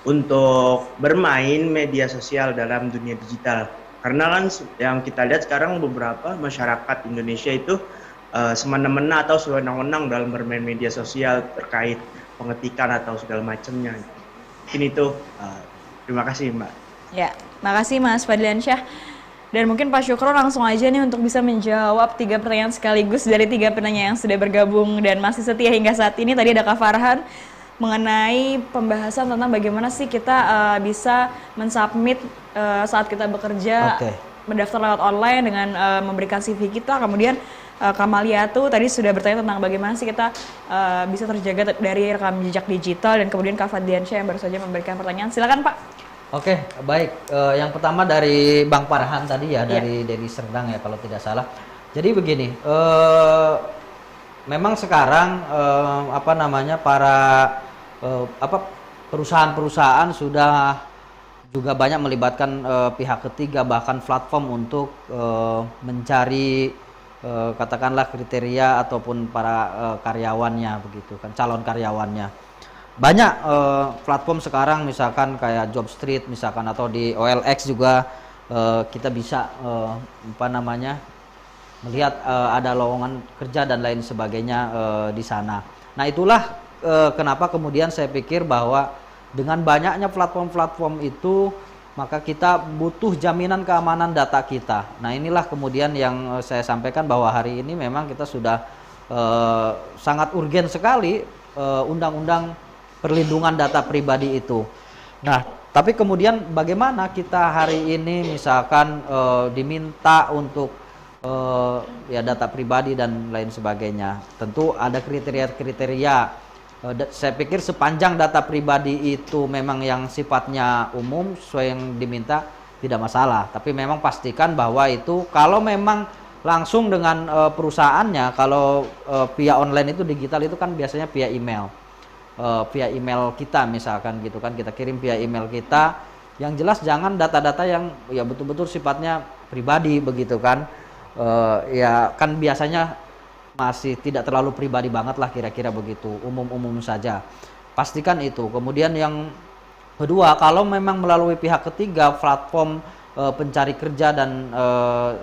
untuk bermain media sosial dalam dunia digital. Karena kan yang kita lihat sekarang beberapa masyarakat Indonesia itu semena-mena atau sewenang-wenang dalam bermain media sosial terkait pengetikan atau segala macamnya. Mungkin itu. Terima kasih Mbak. Ya, makasih Mas Fadliansyah. Dan mungkin Pak Syukron langsung aja nih untuk bisa menjawab 3 pertanyaan sekaligus dari 3 penanya yang sudah bergabung dan masih setia hingga saat ini. Tadi ada Kak Farhan mengenai pembahasan tentang bagaimana sih kita bisa mensubmit saat kita bekerja, mendaftar lewat online dengan memberikan CV kita. Kemudian Kamalia tuh tadi sudah bertanya tentang bagaimana sih kita bisa terjaga dari rekam jejak digital, dan kemudian Kak Fadliansyah yang baru saja memberikan pertanyaan. Silakan Pak. Oke, baik. Yang pertama dari Bang Farhan tadi ya, dari Deli Serdang ya kalau tidak salah. Jadi begini, memang sekarang perusahaan-perusahaan sudah juga banyak melibatkan pihak ketiga, bahkan platform untuk mencari katakanlah kriteria ataupun para karyawannya begitu kan, calon karyawannya. Banyak platform sekarang misalkan kayak Jobstreet misalkan, atau di OLX juga kita bisa melihat ada lowongan kerja dan lain sebagainya di sana. Nah, itulah kenapa kemudian saya pikir bahwa dengan banyaknya platform-platform itu maka kita butuh jaminan keamanan data kita. Nah, inilah kemudian yang saya sampaikan bahwa hari ini memang kita sudah sangat urgen sekali undang-undang perlindungan data pribadi itu. Nah, tapi kemudian bagaimana kita hari ini misalkan diminta untuk ya data pribadi dan lain sebagainya. Tentu ada kriteria-kriteria. Saya pikir sepanjang data pribadi itu memang yang sifatnya umum sesuai yang diminta tidak masalah. Tapi memang pastikan bahwa itu kalau memang langsung dengan perusahaannya, kalau via online itu digital itu kan biasanya via email. Via email kita misalkan gitu kan, kita kirim via email kita. Yang jelas jangan data-data yang ya betul-betul sifatnya pribadi begitu kan. Ya kan biasanya masih tidak terlalu pribadi banget lah kira-kira begitu, umum-umum saja. Pastikan itu. Kemudian yang kedua, kalau memang melalui pihak ketiga, platform pencari kerja dan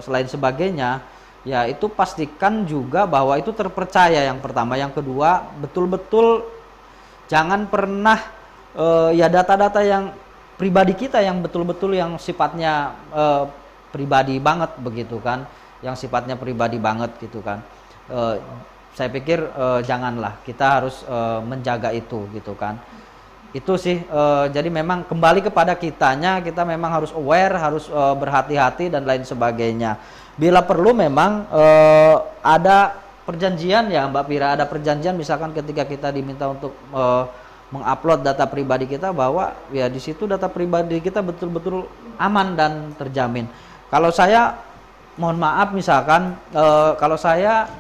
selain sebagainya, ya itu pastikan juga bahwa itu terpercaya yang pertama. Yang kedua, betul-betul jangan pernah ya data-data yang pribadi kita yang betul-betul yang sifatnya pribadi banget begitu kan, yang sifatnya pribadi banget gitu kan. Saya pikir janganlah, kita harus menjaga itu gitu kan. Itu sih jadi memang kembali kepada kitanya, kita memang harus aware, harus berhati-hati dan lain sebagainya. Bila perlu memang ada perjanjian ya Mbak Pira, ada perjanjian misalkan ketika kita diminta untuk mengupload data pribadi kita, bahwa ya di situ data pribadi kita betul-betul aman dan terjamin. Kalau saya mohon maaf misalkan kalau saya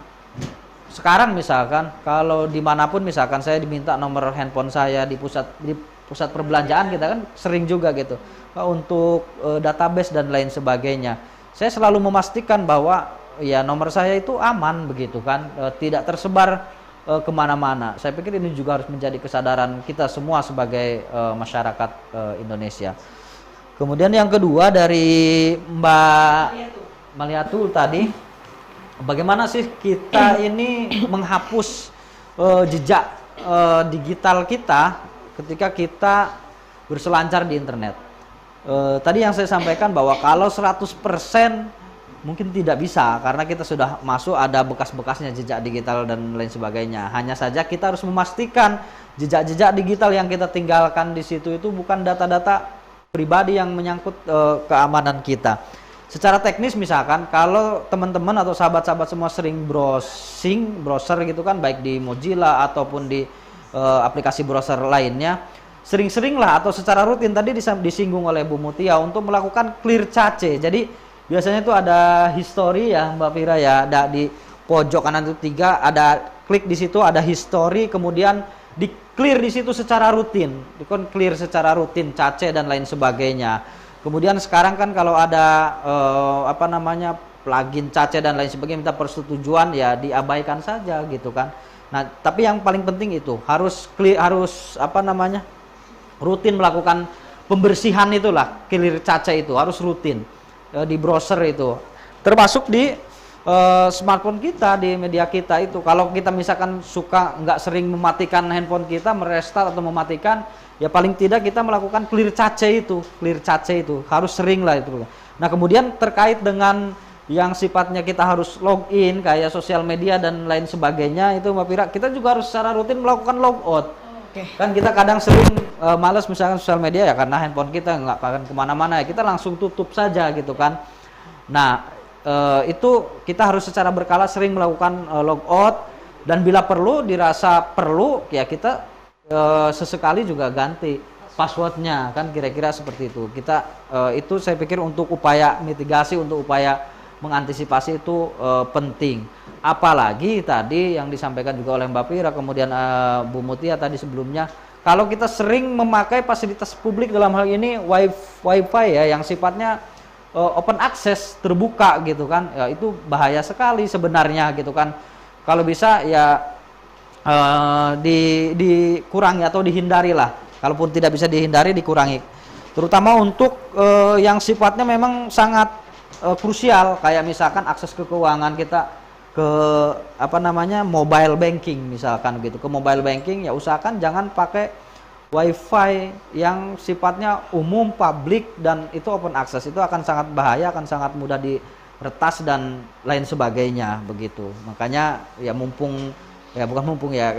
sekarang misalkan kalau dimanapun misalkan saya diminta nomor handphone saya di pusat perbelanjaan, kita kan sering juga gitu untuk database dan lain sebagainya. Saya selalu memastikan bahwa ya nomor saya itu aman begitu kan, tidak tersebar kemana-mana. Saya pikir ini juga harus menjadi kesadaran kita semua sebagai masyarakat Indonesia. Kemudian yang kedua dari Mbak Maliatul tadi, bagaimana sih kita ini menghapus jejak digital kita ketika kita berselancar di internet. Tadi yang saya sampaikan bahwa kalau 100% mungkin tidak bisa, karena kita sudah masuk ada bekas-bekasnya jejak digital dan lain sebagainya. Hanya saja kita harus memastikan jejak-jejak digital yang kita tinggalkan di situ itu bukan data-data pribadi yang menyangkut keamanan kita. Secara teknis misalkan kalau teman-teman atau sahabat-sahabat semua sering browser gitu kan, baik di Mozilla ataupun di aplikasi browser lainnya, sering-seringlah atau secara rutin tadi disinggung oleh Bu Mutia untuk melakukan clear cache. Jadi biasanya itu ada history ya Mbak Fira ya, ada di pojok kanan itu 3, ada klik di situ ada history, kemudian di clear di situ secara rutin, clear secara rutin cache dan lain sebagainya. Kemudian sekarang kan kalau ada apa namanya plugin cache dan lain sebagainya minta persetujuan ya diabaikan saja gitu kan. Nah, tapi yang paling penting itu harus apa namanya rutin melakukan pembersihan itulah, clear cache itu harus rutin di browser itu. Termasuk di smartphone kita, di media kita itu. Kalau kita misalkan suka nggak sering mematikan handphone kita, merestart atau mematikan, ya paling tidak kita melakukan clear cache itu harus sering lah itu. Nah kemudian terkait dengan yang sifatnya kita harus login kayak sosial media dan lain sebagainya itu Mbak Pira, kita juga harus secara rutin melakukan logout. Kan kita kadang sering males misalkan sosial media ya karena handphone kita nggak akan kemana-mana ya, kita langsung tutup saja gitu kan. Nah itu kita harus secara berkala sering melakukan logout, dan bila perlu dirasa perlu ya kita sesekali juga ganti passwordnya kan, kira-kira seperti itu. Kita itu saya pikir untuk upaya mitigasi, untuk upaya mengantisipasi itu penting. Apalagi tadi yang disampaikan juga oleh Mbak Pira, kemudian Bu Mutia tadi sebelumnya, kalau kita sering memakai fasilitas publik dalam hal ini wifi ya yang sifatnya open access, terbuka gitu kan, ya itu bahaya sekali sebenarnya gitu kan. Kalau bisa ya dikurangi atau dihindari lah. Kalaupun tidak bisa dihindari, dikurangi. Terutama untuk yang sifatnya memang sangat krusial, kayak misalkan akses ke keuangan kita, ke apa namanya mobile banking misalkan gitu, ke mobile banking ya usahakan jangan pakai wifi yang sifatnya umum, publik, dan itu open access, itu akan sangat bahaya, akan sangat mudah diretas dan lain sebagainya begitu. Makanya ya mumpung ya bukan mumpung ya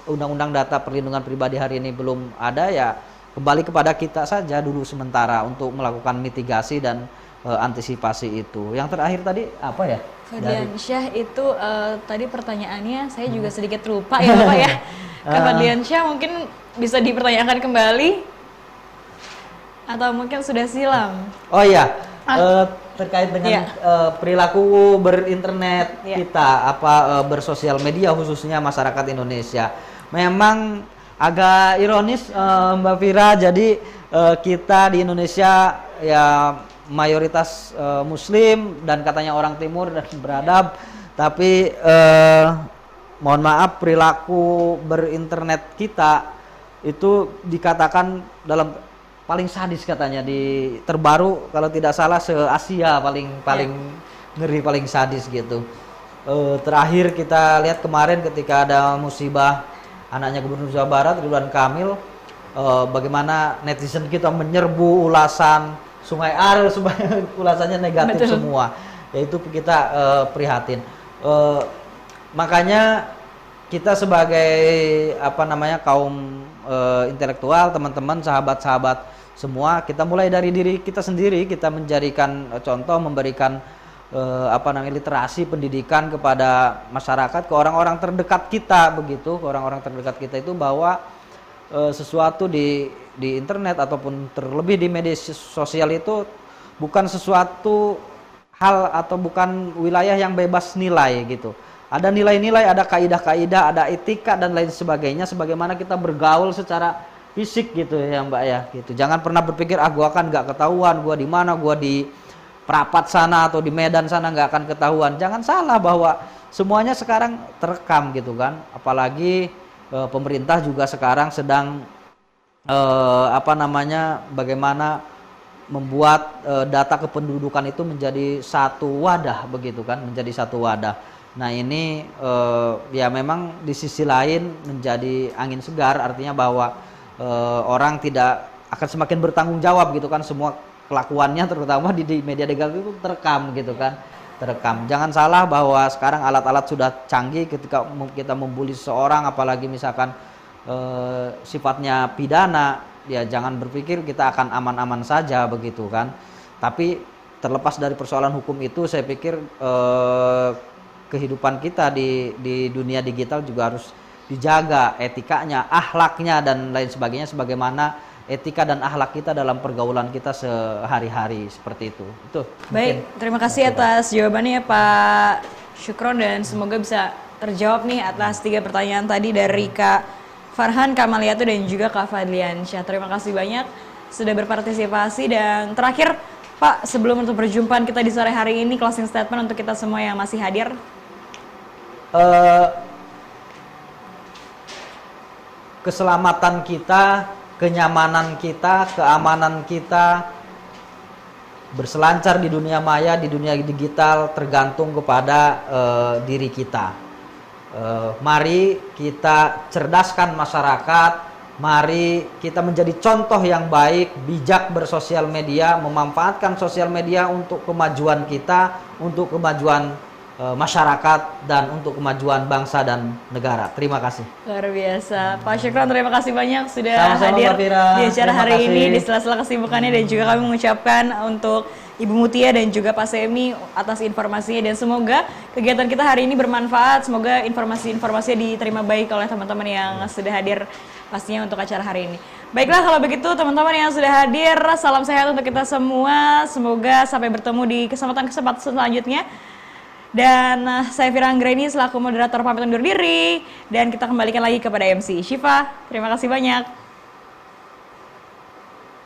undang-undang data perlindungan pribadi hari ini belum ada, ya kembali kepada kita saja dulu sementara untuk melakukan mitigasi dan antisipasi itu. Yang terakhir tadi apa ya? Fadliansyah itu tadi pertanyaannya saya juga sedikit lupa ya Bapak ya. Kak Fadliansyah mungkin bisa dipertanyakan kembali atau mungkin sudah silam. Oh iya, terkait dengan perilaku berinternet kita, bersosial media khususnya masyarakat Indonesia. Memang agak ironis Mbak Fira, jadi kita di Indonesia ya mayoritas Muslim dan katanya orang Timur dan beradab, tapi mohon maaf perilaku berinternet kita itu dikatakan dalam paling sadis katanya, di terbaru kalau tidak salah se-Asia paling ngeri, paling sadis gitu. Terakhir kita lihat kemarin ketika ada musibah anaknya Gubernur Jawa Barat Ridwan Kamil, bagaimana netizen kita menyerbu ulasan Sungai Are, ulasannya negatif semua. Yaitu kita prihatin. Makanya kita sebagai kaum intelektual, teman-teman, sahabat-sahabat semua, kita mulai dari diri kita sendiri, kita menjadikan contoh, memberikan literasi pendidikan kepada masyarakat, ke orang-orang terdekat kita begitu, ke orang-orang terdekat kita itu bahwa sesuatu di internet ataupun terlebih di media sosial itu bukan sesuatu hal atau bukan wilayah yang bebas nilai gitu. Ada nilai-nilai, ada kaidah-kaidah, ada etika dan lain sebagainya, sebagaimana kita bergaul secara fisik gitu ya Mbak ya gitu. Jangan pernah berpikir gua kan nggak ketahuan, gua di mana, gua di Prapat sana atau di Medan sana nggak akan ketahuan. Jangan salah bahwa semuanya sekarang terekam gitu kan. Apalagi pemerintah juga sekarang sedang bagaimana membuat data kependudukan itu menjadi satu wadah begitu kan, menjadi satu wadah. Nah ini ya memang di sisi lain menjadi angin segar, artinya bahwa orang tidak akan semakin bertanggung jawab gitu kan, semua kelakuannya terutama di media digital itu terekam gitu kan, terekam. Jangan salah bahwa sekarang alat-alat sudah canggih, ketika kita membuli seseorang apalagi misalkan sifatnya pidana, ya jangan berpikir kita akan aman-aman saja begitu kan. Tapi terlepas dari persoalan hukum itu, saya pikir kehidupan kita di dunia digital juga harus dijaga etikanya, akhlaknya dan lain sebagainya, sebagaimana etika dan akhlak kita dalam pergaulan kita sehari-hari seperti itu. Baik, terima kasih atas jawabannya Pak Syukron, dan semoga bisa terjawab nih atas 3 pertanyaan tadi dari Kak Farhan, Kak Maliato dan juga Kak Fadliansyah. Terima kasih banyak sudah berpartisipasi. Dan terakhir Pak, sebelum untuk perjumpaan kita di sore hari ini, closing statement untuk kita semua yang masih hadir. Keselamatan kita, kenyamanan kita, keamanan kita berselancar di dunia maya, di dunia digital tergantung kepada diri kita. Mari kita cerdaskan masyarakat, mari kita menjadi contoh yang baik, bijak bersosial media, memanfaatkan sosial media untuk kemajuan kita, untuk kemajuan masyarakat dan untuk kemajuan bangsa dan negara. Terima kasih. Luar biasa. Pak Syukron, terima kasih banyak sudah Sama-sama, hadir Mbak Fira. di acara Terima hari kasih. ini di sela-sela kesibukannya, dan juga kami mengucapkan untuk Ibu Mutia dan juga Pak Semi atas informasinya, dan semoga kegiatan kita hari ini bermanfaat. Semoga informasi-informasinya diterima baik oleh teman-teman yang sudah hadir pastinya untuk acara hari ini. Baiklah, kalau begitu teman-teman yang sudah hadir, salam sehat untuk kita semua. Semoga sampai bertemu di kesempatan-kesempatan selanjutnya. Dan saya Fira Anggreni selaku moderator pamit undur diri, dan kita kembalikan lagi kepada MC Syifa. Terima kasih banyak.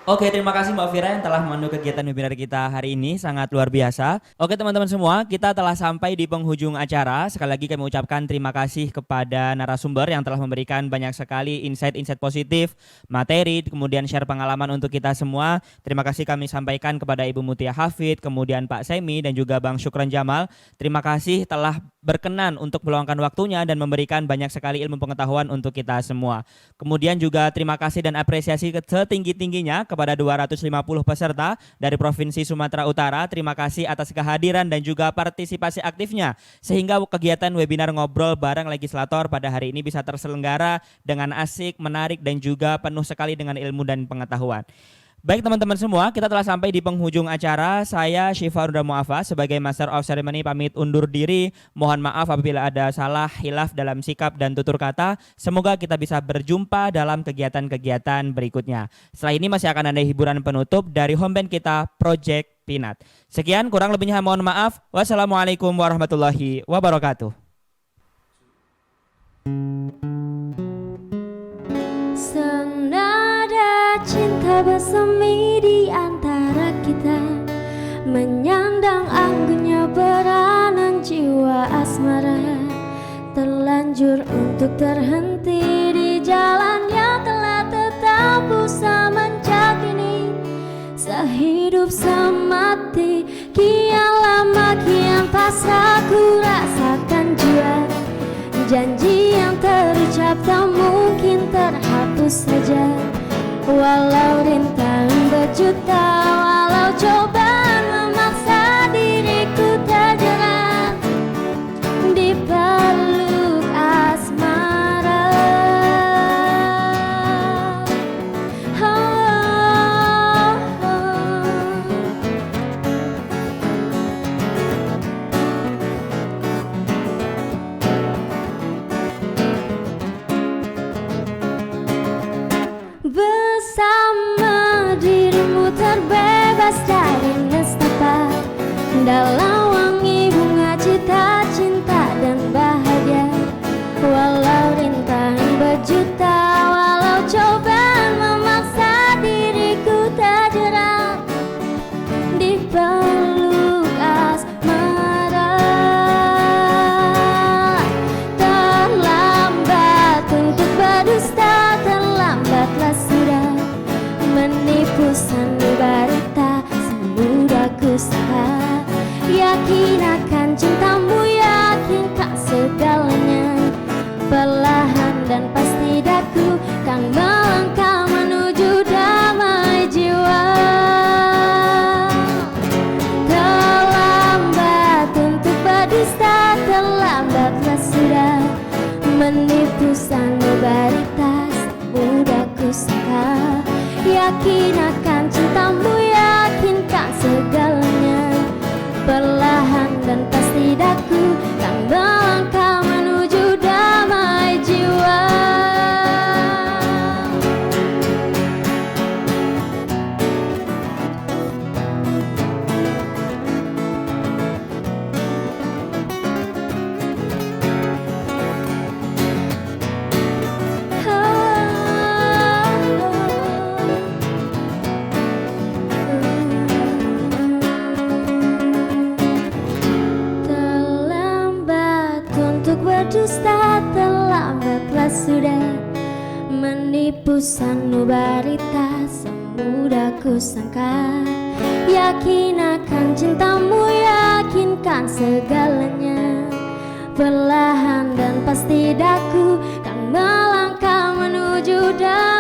Oke, terima kasih Mbak Fira yang telah memandu kegiatan webinar kita hari ini, sangat luar biasa. Oke teman-teman semua, kita telah sampai di penghujung acara. Sekali lagi kami ucapkan terima kasih kepada narasumber yang telah memberikan banyak sekali insight-insight positif, materi, kemudian share pengalaman untuk kita semua. Terima kasih kami sampaikan kepada Ibu Mutia Hafid, kemudian Pak Semi dan juga Bang Syukron Jamal. Terima kasih telah berkenan untuk meluangkan waktunya dan memberikan banyak sekali ilmu pengetahuan untuk kita semua. Kemudian juga terima kasih dan apresiasi setinggi-tingginya kepada 250 peserta dari Provinsi Sumatera Utara. Terima kasih atas kehadiran dan juga partisipasi aktifnya sehingga kegiatan webinar ngobrol bareng legislator pada hari ini bisa terselenggara dengan asik, menarik dan juga penuh sekali dengan ilmu dan pengetahuan. Baik teman-teman semua, kita telah sampai di penghujung acara. Saya Syifa Rudha Mu'afa sebagai Master of Ceremony pamit undur diri. Mohon maaf apabila ada salah hilaf dalam sikap dan tutur kata. Semoga kita bisa berjumpa dalam kegiatan-kegiatan berikutnya. Setelah ini masih akan ada hiburan penutup dari home band kita, Project Peanut. Sekian, kurang lebihnya mohon maaf. Wassalamualaikum warahmatullahi wabarakatuh. Senada cinta bersemi di antara kita, menyandang anggunnya peranan jiwa asmara, terlanjur untuk terhenti di jalan yang telah tertempuh semenjak ini. Sehidup semati, kian lama kian pas aku rasakan jua. Janji yang terucap tak mungkin terhapus saja. Walau rintang berjuta, walau cobaan memaksa diriku terjerat di peluk asmara. Bersama dirimu terbebas dari nestapa, dalam wangi bunga cita, cinta dan bahagia. Walau rintang berjuta, walau cobaan memaksa diriku terjerat di peluk asmara. Terlambat untuk berdusta, terlambatlah sudah menipu sanubaritas semudah kusaha. Yakin akan cintamu, yakinkan segalanya. Perlahan dan pasti daku kan melangkah menuju damai jiwa. Terlambat untuk berdusta, terlambatlah sudah menipu sanubaritas mudah kusangka. Yakin akan cintamu, yakinkan segalanya. Perlahan dan pasti daku kan melangkah menuju damai jiwa. Berdusta, terlambatlah sudah menipu sanubaritas semudah kusangka. Yakin akan cintamu, yakinkan segalanya. Perlahan dan pasti daku kan melangkah menuju damai.